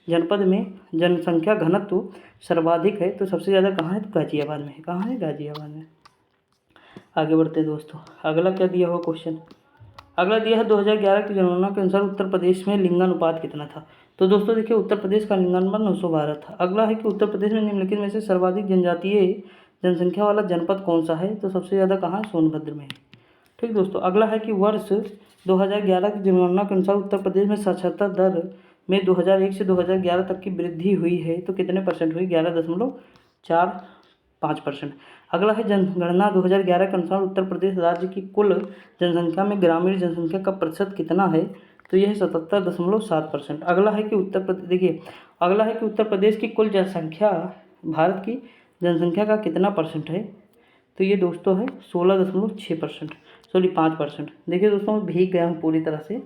जनपद में जनसंख्या घनत्व सर्वाधिक है? तो सबसे ज़्यादा कहाँ है? तो गाजियाबाद में है। कहाँ है? गाजियाबाद में। आगे बढ़ते हैं दोस्तों। अगला क्या दिया हुआ क्वेश्चन? अगला दिया है 2011 की जनगणना के अनुसार उत्तर प्रदेश में लिंगानुपात कितना था? तो दोस्तों देखिए उत्तर प्रदेश का लिंगानुपात 912 था। अगला है कि उत्तर प्रदेश में निम्नलिखित में से सर्वाधिक जनजातीय जनसंख्या वाला जनपद कौन सा है? तो सबसे ज़्यादा कहाँ है? सोनभद्र में है। ठीक दोस्तों, अगला है कि वर्ष 2011 की जनगणना के अनुसार उत्तर प्रदेश में साक्षरता दर में 2001 से 2011 तक की वृद्धि हुई है, तो कितने परसेंट हुई? 11.45%। अगला है जनगणना 2011 के अनुसार उत्तर प्रदेश राज्य की कुल जनसंख्या में ग्रामीण जनसंख्या का प्रतिशत कितना है? तो यह 77.7%। अगला है कि उत्तर प्रदेश की कुल जनसंख्या भारत की जनसंख्या का कितना परसेंट है? तो ये दोस्तों है 16.6%, सॉरी 5%। देखिए दोस्तों, मैं भीग गया हूँ पूरी तरह से,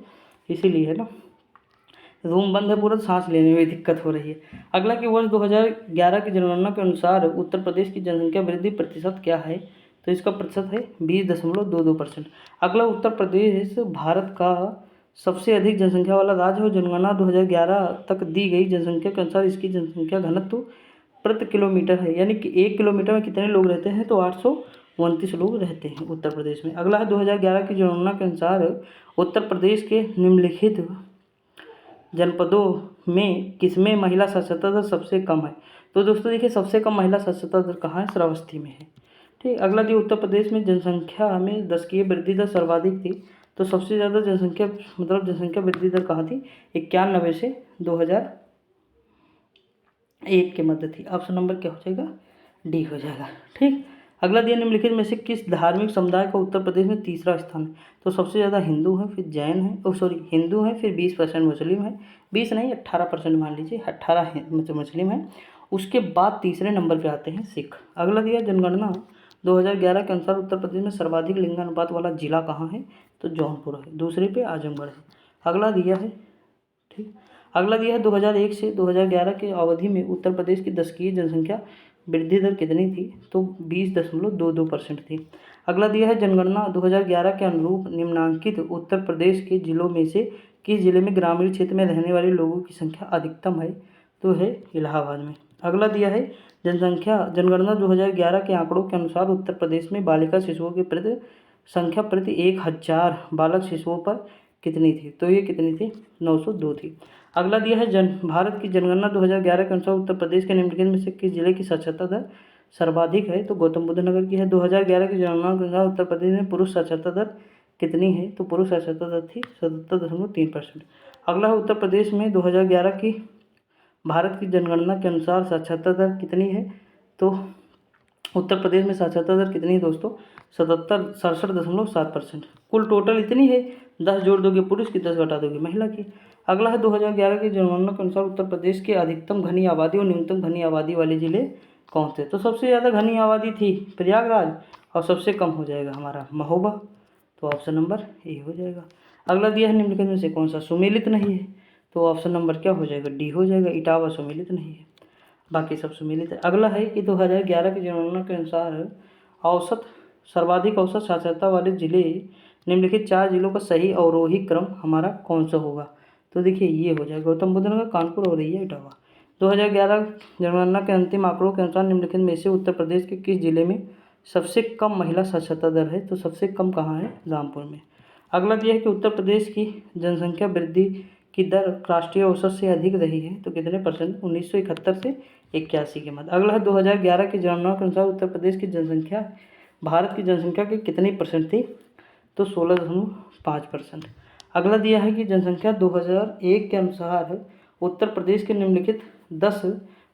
इसीलिए है ना, रूम बंद है पूरा, सांस लेने में दिक्कत हो रही है। अगला कि वर्ष 2011 की जनगणना के अनुसार उत्तर प्रदेश की जनसंख्या वृद्धि प्रतिशत क्या है? तो इसका प्रतिशत है 20.22%। अगला, उत्तर प्रदेश भारत का सबसे अधिक जनसंख्या वाला राज्य है। जनगणना 2011 तक दी गई जनसंख्या के अनुसार इसकी जनसंख्या घनत्व प्रति किलोमीटर है, यानी कि 1 किलोमीटर में कितने लोग रहते हैं? तो 829 लोग रहते हैं उत्तर प्रदेश में। अगला है 2011 की जनगणना के अनुसार उत्तर प्रदेश के निम्नलिखित जनपदों में किसमें महिला साक्षरता दर सबसे कम है? तो दोस्तों देखिए, सबसे कम महिला साक्षरता दर कहाँ है? श्रावस्ती में है। ठीक, अगला दिया उत्तर प्रदेश में जनसंख्या में दशकीय वृद्धि दर सर्वाधिक थी, तो सबसे ज़्यादा जनसंख्या वृद्धि दर कहाँ थी? 91 से 2001 के मध्य थी। ऑप्शन नंबर क्या हो जाएगा? डी हो जाएगा। ठीक, अगला दिया निम्नलिखित में से किस धार्मिक समुदाय का उत्तर प्रदेश में तीसरा स्थान है? तो सबसे ज़्यादा हिंदू हैं, फिर जैन हैं, हिंदू हैं, फिर 20% मुस्लिम हैं, 20 नहीं 18% मान लीजिए, 18 मुस्लिम हैं। उसके बाद तीसरे नंबर पर आते हैं सिख। अगला दिया जनगणना 2011 के अनुसार उत्तर प्रदेश में सर्वाधिक लिंगानुपात वाला जिला कहाँ है? तो जौनपुर है। दूसरे पे आजमगढ़ है। अगला दिया है, ठीक, अगला दिया है 2001 से 2011 के अवधि में उत्तर प्रदेश की दशकीय जनसंख्या वृद्धि दर कितनी थी? तो 20.22% थी। अगला दिया है जनगणना 2011 के अनुरूप निम्नांकित उत्तर प्रदेश के जिलों में से किस जिले में ग्रामीण क्षेत्र में रहने वाले लोगों की संख्या अधिकतम है? तो है इलाहाबाद में। अगला दिया है जनगणना 2011 के आंकड़ों के अनुसार उत्तर प्रदेश में बालिका शिशुओं की संख्या प्रति 1000 बालक शिशुओं पर कितनी थी? तो ये कितनी थी? 902 थी। अगला दिया है भारत की जनगणना 2011 के अनुसार उत्तर प्रदेश के निम्नलिखित में से किस जिले की साक्षरता दर सर्वाधिक है? तो गौतम बुद्ध नगर की है। 2011 की जनगणना के अनुसार उत्तर प्रदेश में पुरुष साक्षरता दर कितनी है? तो पुरुष साक्षरता दर थी 77.3%। अगला है उत्तर प्रदेश में 2011 की भारत की जनगणना के अनुसार साक्षरता दर कितनी है? तो उत्तर प्रदेश में साक्षरता दर कितनी है दोस्तों? 67.7%। कुल टोटल इतनी है, 10 जोड़ दोगे पुरुष की, 10 घटा दोगे महिला की। अगला है 2011 की जनगणना के अनुसार उत्तर प्रदेश के अधिकतम घनी आबादी और न्यूनतम घनी आबादी वाले जिले कौन से? तो सबसे ज़्यादा घनी आबादी थी प्रयागराज, और सबसे कम हो जाएगा हमारा महोबा, तो ऑप्शन नंबर ए हो जाएगा। अगला दिया है निम्नलिखित में से कौन सा सुमेलित नहीं है? तो ऑप्शन नंबर क्या हो जाएगा? डी हो जाएगा। इटावा सुमेलित नहीं है, बाकी सब सुमेलित है। अगला है कि 2011 की जनगणना के अनुसार सर्वाधिक औसत साक्षरता वाले जिले निम्नलिखित 4 जिलों का सही अवरोही क्रम हमारा कौन सा होगा? तो देखिए ये हो जाएगा गौतम बुद्ध नगर, कानपुर और ये इटावा। 2011 जनगणना के अंतिम आंकड़ों के अनुसार निम्नलिखित में से उत्तर प्रदेश के किस जिले में सबसे कम महिला साक्षरता दर है? तो सबसे कम कहाँ है? रामपुर में। अगला दिया है कि उत्तर प्रदेश की जनसंख्या वृद्धि की दर राष्ट्रीय औसत से अधिक रही है, तो कितने परसेंट? 1971 से 81 के मध्य। अगला है 2011 की जनगणना के अनुसार उत्तर प्रदेश की जनसंख्या भारत की जनसंख्या की कितनी परसेंट थी? तो 16.5%। अगला दिया है कि जनसंख्या 2001 के अनुसार उत्तर प्रदेश के निम्नलिखित 10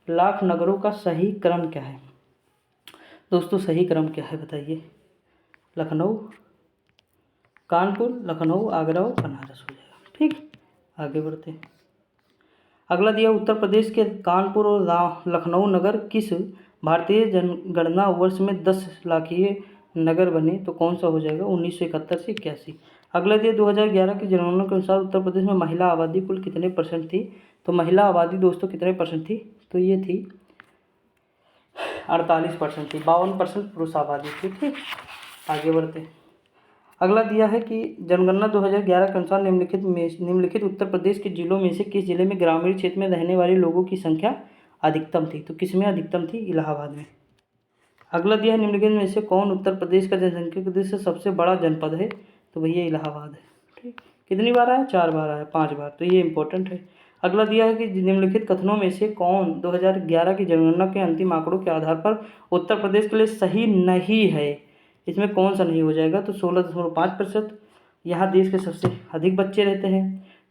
लाख नगरों का सही क्रम क्या है? दोस्तों सही क्रम क्या है बताइए? लखनऊ, कानपुर, लखनऊ, आगरा और बनारस हो जाएगा। ठीक, आगे बढ़ते हैं। अगला दिया उत्तर प्रदेश के कानपुर और लखनऊ नगर किस भारतीय जनगणना वर्ष में 10 लाखीय नगर बने? तो कौन सा हो जाएगा? 1971 से 81। अगला दिया 2011 की जनगणना के अनुसार उत्तर प्रदेश में महिला आबादी कुल कितने परसेंट थी? तो महिला आबादी दोस्तों कितने परसेंट थी? तो ये थी 48% थी, 52% पुरुष आबादी थी। ठीक, आगे बढ़ते हैं। अगला दिया है कि जनगणना 2011 के अनुसार निम्नलिखित उत्तर प्रदेश के जिलों में से किस जिले में ग्रामीण क्षेत्र में रहने वाले लोगों की संख्या अधिकतम थी? तो किसमें अधिकतम थी? इलाहाबाद में। अगला दिया है निम्नलिखित में से कौन उत्तर प्रदेश का जनसंख्या की दृष्टि से सबसे बड़ा जनपद है? तो भैया इलाहाबाद है। ठीक, कितनी बार आया? 4 बार आया, 5 बार, तो ये इंपॉर्टेंट है। अगला दिया है कि निम्नलिखित कथनों में से कौन 2011 की जनगणना के अंतिम आंकड़ों के आधार पर उत्तर प्रदेश के लिए सही नहीं है। इसमें कौन सा नहीं हो जाएगा, तो 16.5%। यहाँ देश के सबसे अधिक बच्चे रहते हैं।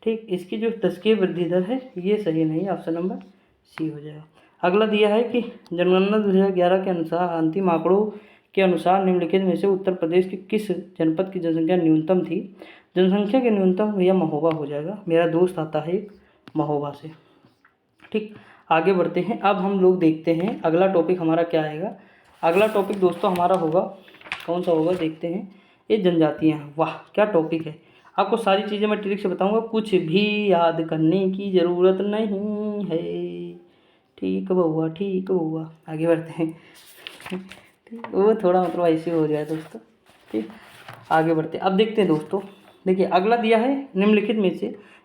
ठीक, इसकी जो 10 वृद्धि दर है ये सही नहीं है, ऑप्शन नंबर सी हो जाएगा। अगला दिया है कि जनगणना 2011 के अनुसार अंतिम आंकड़ों के अनुसार निम्नलिखित में से उत्तर प्रदेश के किस जनपद की जनसंख्या न्यूनतम थी। जनसंख्या के न्यूनतम भैया महोबा हो जाएगा, मेरा दोस्त आता है एक महोबा से। ठीक, आगे बढ़ते हैं। अब हम लोग देखते हैं अगला टॉपिक हमारा क्या आएगा। अगला टॉपिक दोस्तों हमारा होगा, कौन सा होगा देखते हैं, ये जनजातियाँ। वाह क्या टॉपिक है, आपको सारी चीज़ें मैं ट्रिक से बताऊंगा, कुछ भी याद करने की ज़रूरत नहीं है। ठीक बउआ, ठीक बउआ। आगे बढ़ते हैं। ठीक, वो थोड़ा मतलब ऐसे हो जाए दोस्तों। ठीक, आगे बढ़ते हैं। अब देखते हैं दोस्तों, देखिए अगला दिया है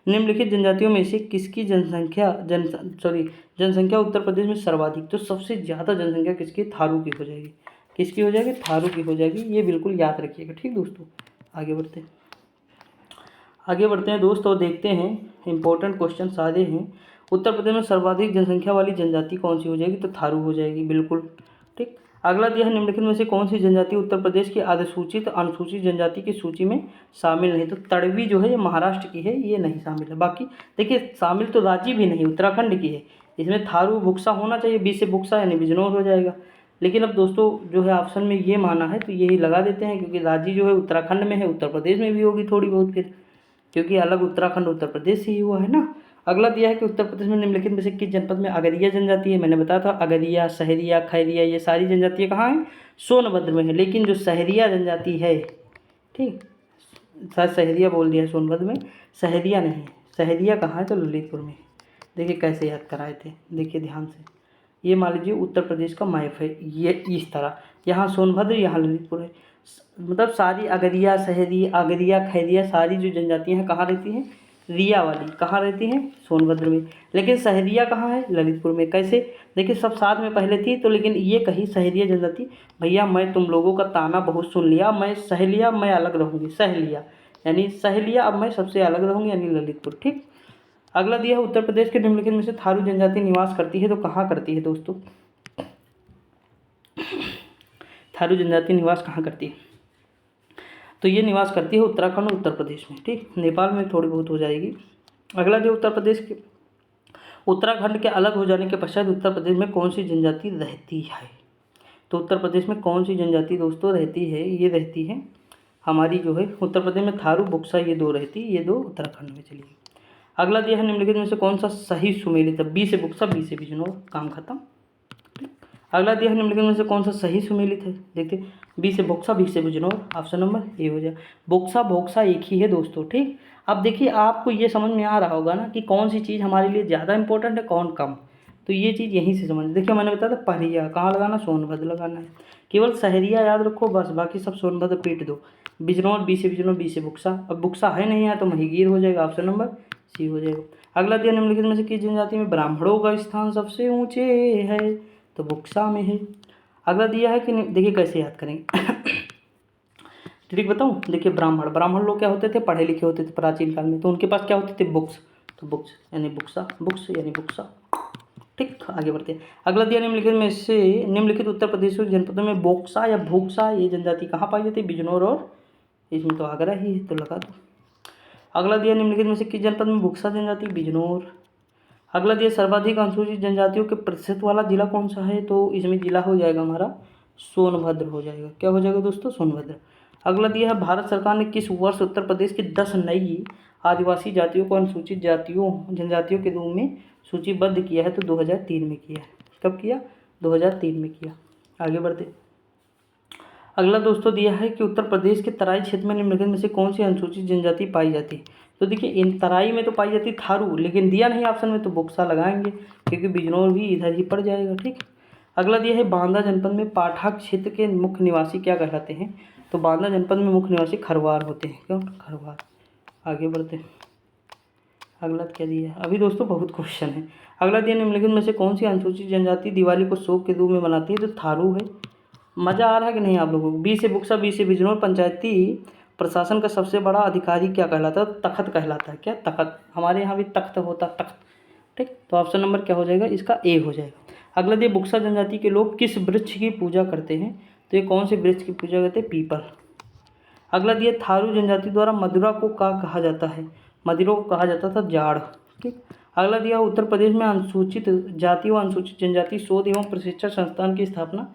निम्नलिखित जनजातियों में से किसकी जनसंख्या उत्तर प्रदेश में सर्वाधिक। तो सबसे ज़्यादा जनसंख्या किसकी, थारू की हो जाएगी। किसकी हो जाएगी, थारू की हो जाएगी, ये बिल्कुल याद रखिएगा। ठीक दोस्तों, आगे बढ़ते हैं दोस्तों, देखते हैं इंपॉर्टेंट क्वेश्चन सारे हैं। उत्तर प्रदेश में सर्वाधिक जनसंख्या वाली जनजाति कौन सी हो जाएगी, तो थारू हो जाएगी बिल्कुल। ठीक, अगला दिया है निम्नलिखित में से कौन सी जनजाति उत्तर प्रदेश की अधिसूचित अनुसूचित जनजाति की सूची में शामिल नहीं। तो तड़वी जो है ये महाराष्ट्र की है, ये नहीं शामिल है। बाकी देखिए शामिल तो राज्य भी नहीं, उत्तराखंड की है। इसमें थारू बुक्सा होना चाहिए, बी से बुक्सा यानी बिजनौर हो जाएगा। लेकिन अब दोस्तों जो है ऑप्शन में ये माना है तो यही लगा देते हैं, क्योंकि राज्य जो है उत्तराखंड में है, उत्तर प्रदेश में भी होगी थोड़ी बहुत फिर, क्योंकि अलग उत्तराखंड उत्तर प्रदेश से ही हुआ है ना। अगला दिया है कि उत्तर प्रदेश में निम्नलिखित में से किस जनपद में अगरिया जनजाति है। मैंने बताया था अगरिया, सहरिया, खैरिया, ये सारी जनजातियाँ कहाँ हैं, सोनभद्र में है। लेकिन जो सहरिया जनजाति है, ठीक, शायद सहरिया बोल दिया सोनभद्र में, सहरिया नहीं, सहरिया कहाँ है, तो ललितपुर में। देखिए कैसे याद कराए थे, देखिए ध्यान से, ये मान लीजिए उत्तर प्रदेश का मैप है, ये इस तरह, यहाँ सोनभद्र, यहाँ ललितपुर है। मतलब सारी अगरिया, सहरी, अगरिया, खैरिया सारी जो जनजातियाँ हैं कहाँ रहती हैं, रिया वाली कहाँ रहती हैं, सोनभद्र में। लेकिन सहरिया कहाँ है, ललितपुर में। कैसे, देखिए सब साथ में पहले थी, तो लेकिन ये कही सहरिया जनजाति, भैया मैं तुम लोगों का ताना बहुत सुन लिया, मैं सह लिया, मैं अलग रहूँगी, सह लिया यानी सह लिया, अब मैं सबसे अलग रहूँगी यानी ललितपुर। ठीक, अगला दिया है उत्तर प्रदेश के निम्नलिखित में से थारू जनजाति निवास करती है, तो कहाँ करती है दोस्तों, थारू जनजाति निवास कहाँ करती है, तो ये निवास करती है उत्तराखंड और उत्तर प्रदेश में। ठीक, नेपाल में थोड़ी बहुत हो जाएगी। अगला जो उत्तर प्रदेश के उत्तराखंड के अलग हो जाने के पश्चात उत्तर प्रदेश में कौन सी जनजाति रहती है। तो उत्तर प्रदेश में कौन सी जनजाति दोस्तों रहती है, ये रहती है हमारी जो है उत्तर प्रदेश में थारू, बुक्सा, ये दो रहती, ये दो उत्तराखंड में चलिए। अगला दिया है निम्नलिखित में से कौन सा सही सुमेलित है, बी से बुक्सा, बी से बिजनौर, काम खत्म। अगला दिया है निम्नलिखित में से कौन सा सही सुमेलित है, देखिए बी से बोक्सा, बी से बिजनौर, ऑप्शन नंबर ए हो जाए। बोक्सा भोक्सा एक ही है दोस्तों। ठीक, अब देखिए आपको ये समझ में आ रहा होगा ना कि कौन सी चीज़ हमारे लिए ज़्यादा इंपॉर्टेंट है, कौन कम। तो ये चीज़ यहीं से समझ, देखिए मैंने बताया था पहरिया कहाँ लगाना, सोनभद्र लगाना है। केवल सहरिया याद रखो बस, बाकी सब सोनभद्र पीट दो। बिजनौर, बी से बिजनौर, बी से बुक्सा, अब बुक्सा है नहीं है तो महिगीर हो जाएगा, ऑप्शन नंबर सी हो जाएगा। अगला दिया निम्नलिखित में से किस जनजाति में ब्राह्मणों का स्थान सबसे ऊँचे है, तो बुक्सा में है। अगला दिया है कि देखिए कैसे याद करेंगे ठीक बताऊँ, देखिए ब्राह्मण लोग क्या होते थे, पढ़े लिखे होते थे प्राचीन काल में, तो उनके पास क्या होते थे, बुक्स, तो बुक्स यानी बुक्सा, बुक्स यानी बुक्सा। ठीक, आगे बढ़ते हैं। अगला दिया निम्नलिखित में से निम्नलिखित उत्तर प्रदेश के जनपदों में बोक्सा या भूक्सा ये जनजाति कहाँ पाई जाती है, बिजनौर और इसमें तो आगरा ही है, तो लगा दो। अगला दिया निम्नलिखित में से किस जनपद में भूक्सा जनजाति, बिजनौर। अगला दिया सर्वाधिक अनुसूचित जनजातियों के प्रतिशत वाला जिला कौन सा है, तो इसमें जिला हो जाएगा हमारा सोनभद्र हो जाएगा। क्या हो जाएगा दोस्तों, सोनभद्र। अगला दिया है भारत सरकार ने किस वर्ष उत्तर प्रदेश की 10 नई आदिवासी जातियों को अनुसूचित जनजातियों के रूप में सूचीबद्ध किया है, तो 2003 में किया है। कब किया, 2003 में किया। आगे बढ़ते, अगला दोस्तों दिया है कि उत्तर प्रदेश के तराई क्षेत्र में निम्नलिखित में से कौन सी अनुसूचित जनजाति पाई जाती है। तो देखिए इन तराई में तो पाई जाती थारू, लेकिन दिया नहीं ऑप्शन में, तो बुक्सा लगाएंगे क्योंकि बिजनौर भी इधर ही पड़ जाएगा। ठीक, अगला दिया है बांदा जनपद में पाठा क्षेत्र के मुख्य निवासी क्या कहलाते हैं, तो बांदा जनपद में मुख्य निवासी खरवार होते हैं। क्यों, खरवार। आगे बढ़ते हैं, अगला क्या दिया है, अभी दोस्तों बहुत क्वेश्चन है। अगला दिया निम्नलिखित में से कौन सी अनुसूचित जनजाति दिवाली को शोक के रूप में मनाती है, तो थारू है। मज़ा आ रहा है कि नहीं आप लोगों को। बी से बुक्सा, बी से बिजनौर। पंचायती प्रशासन का सबसे बड़ा अधिकारी क्या कहलाता है, तखत कहलाता है। क्या, तखत, हमारे यहाँ भी तख्त होता, तख्त ठीक, तो ऑप्शन नंबर क्या हो जाएगा इसका ए हो जाएगा। अगला दिया बुक्सा जनजाति के लोग किस वृक्ष की पूजा करते हैं, तो ये कौन से वृक्ष की पूजा करते हैं, पीपल। अगला दिया थारू जनजाति द्वारा मदिरा को क्या कहा जाता है, मदिरा को कहा जाता था जाड़। ठीक, अगला दिया उत्तर प्रदेश में अनुसूचित जाति व अनुसूचित जनजाति शोध एवं प्रशिक्षण संस्थान की स्थापना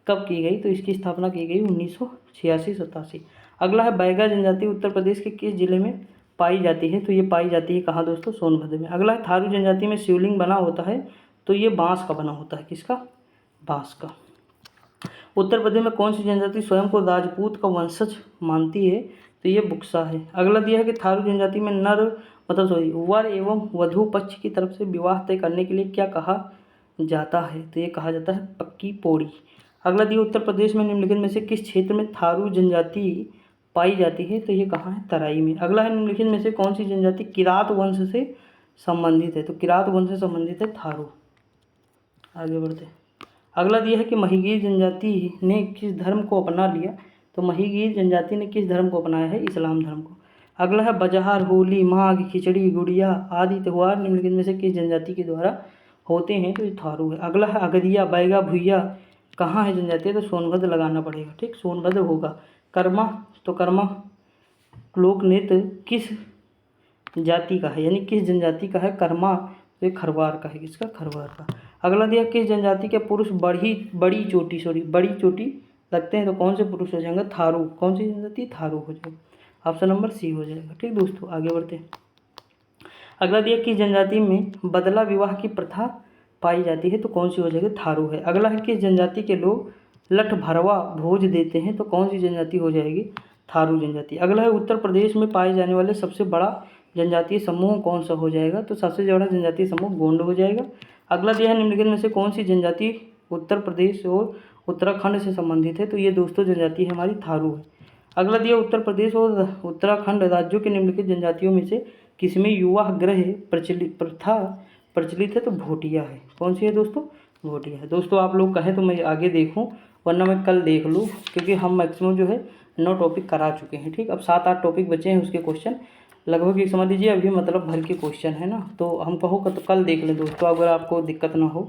कब की गई, तो इसकी स्थापना की गई 1986-87। अगला है बैगा जनजाति उत्तर प्रदेश के किस जिले में पाई जाती है, तो ये पाई जाती है कहाँ दोस्तों, सोनभद्र में। अगला है थारू जनजाति में शिवलिंग बना होता है, तो ये बांस का बना होता है, किसका, बांस का। उत्तर प्रदेश में कौन सी जनजाति स्वयं को राजपूत का वंशज मानती है, तो ये बुक्सा है। अगला दिया है कि थारू जनजाति में नर वर एवं वधू पक्ष की तरफ से विवाह तय करने के लिए क्या कहा जाता है, तो ये कहा जाता है पक्की पौड़ी। अगला दिया उत्तर प्रदेश में निम्नलिखित में से किस क्षेत्र में थारू जनजाति पाई जाती है, तो ये कहाँ है, तराई में। अगला है निम्नलिखित में से कौन सी जनजाति किरात वंश से संबंधित है, तो किरात वंश से संबंधित है थारू। आगे बढ़ते हैं। अगला दिया है कि महिगीर जनजाति ने किस धर्म को अपना लिया, तो महिगीर जनजाति ने किस धर्म को अपनाया है, इस्लाम धर्म को। अगला है बजहार, होली, माघ, खिचड़ी, गुड़िया आदि त्यौहार निम्नलिखित में से किस जनजाति के द्वारा होते हैं, तो ये थारू है। अगला है अगरिया, बैगा, भुइया कहाँ है जनजाति, तो सोनभद्र लगाना पड़ेगा। ठीक, सोनभद्र होगा। कर्मा, तो कर्मा लोक नृत्य किस जाति का है, यानी किस जनजाति का है कर्मा, तो ये खरवार का है, किसका, खरवार का। अगला दिया किस जनजाति के पुरुष बड़ी चोटी रखते हैं, तो कौन से पुरुष हो जाएंगे, थारू। कौन सी जनजाति, थारू हो जाएगा। ऑप्शन नंबर सी हो जाएगा। ठीक दोस्तों, आगे बढ़ते हैं। अगला दिया किस जनजाति में बदला विवाह की प्रथा पाई जाती है, तो कौन सी हो जाएगी, थारू है। अगला है किस जनजाति के लोग लठ भरवा भोज देते हैं, तो कौन सी जनजाति हो जाएगी, थारू जनजाति। अगला है उत्तर प्रदेश में पाए जाने वाले सबसे बड़ा जनजातीय समूह कौन सा हो जाएगा, तो सबसे बड़ा जनजातीय समूह गोंड हो जाएगा। अगला दिया है निम्नलिखित में से कौन सी जनजाति उत्तर प्रदेश और उत्तराखंड से संबंधित है, तो ये दोस्तों जनजाति है हमारी थारू है। अगला दिया उत्तर प्रदेश और उत्तराखंड राज्यों के निम्नलिखित जनजातियों में से किसमें युवा ग्रह प्रथा प्रचलित है, तो भोटिया है। कौन सी है दोस्तों, भोटिया है। दोस्तों आप लोग कहें तो मैं आगे देखूं, वरना मैं कल देख लूँ, क्योंकि हम मैक्सिमम जो है 9 टॉपिक करा चुके हैं। ठीक, अब 7-8 टॉपिक बचे हैं, उसके क्वेश्चन लगभग एक समझ लीजिए अभी मतलब भर के क्वेश्चन है ना, तो हम कहो तो कल देख लें दोस्तों, अगर आपको दिक्कत ना हो,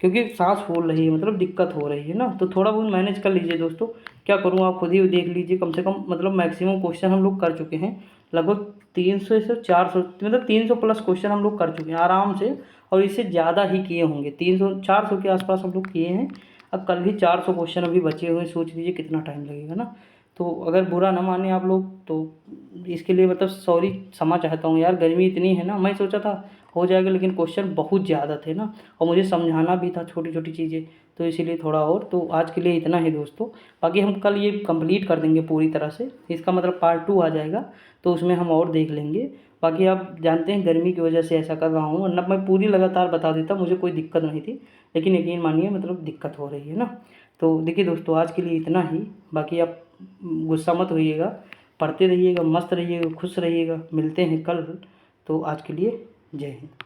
क्योंकि सांस फूल रही है, मतलब दिक्कत हो रही है ना, तो थोड़ा बहुत मैनेज कर लीजिए दोस्तों। क्या करूँ आप खुद ही देख लीजिए, कम से कम मतलब मैक्सिमम क्वेश्चन हम लोग कर चुके हैं, लगभग 300 से 400 मतलब 300 प्लस क्वेश्चन हम लोग कर चुके हैं आराम से, और इससे ज़्यादा ही किए होंगे, 300-400 के आसपास हम लोग किए हैं। अब कल भी 400 क्वेश्चन अभी बचे हुए हैं, सोच लीजिए कितना टाइम लगेगा ना। तो अगर बुरा ना माने आप लोग, तो इसके लिए मतलब सॉरी क्षमा चाहता हूँ यार, गर्मी इतनी है ना, मैं सोचा था हो जाएगा, लेकिन क्वेश्चन बहुत ज़्यादा थे ना, और मुझे समझाना भी था छोटी छोटी चीज़ें, तो इसीलिए थोड़ा और। तो आज के लिए इतना ही दोस्तों, बाकी हम कल ये कंप्लीट कर देंगे पूरी तरह से, इसका मतलब पार्ट 2 आ जाएगा, तो उसमें हम और देख लेंगे। बाकी आप जानते हैं गर्मी की वजह से ऐसा कर रहा हूँ, वरना मैं पूरी लगातार बता देता, मुझे कोई दिक्कत नहीं थी, लेकिन यकीन मानिए मतलब दिक्कत हो रही है ना। तो देखिए दोस्तों आज के लिए इतना ही, बाकी आप गुस्सा मत होइएगा, पढ़ते रहिएगा, मस्त रहिएगा, खुश रहिएगा, मिलते हैं कल। तो आज के लिए जय हिंद।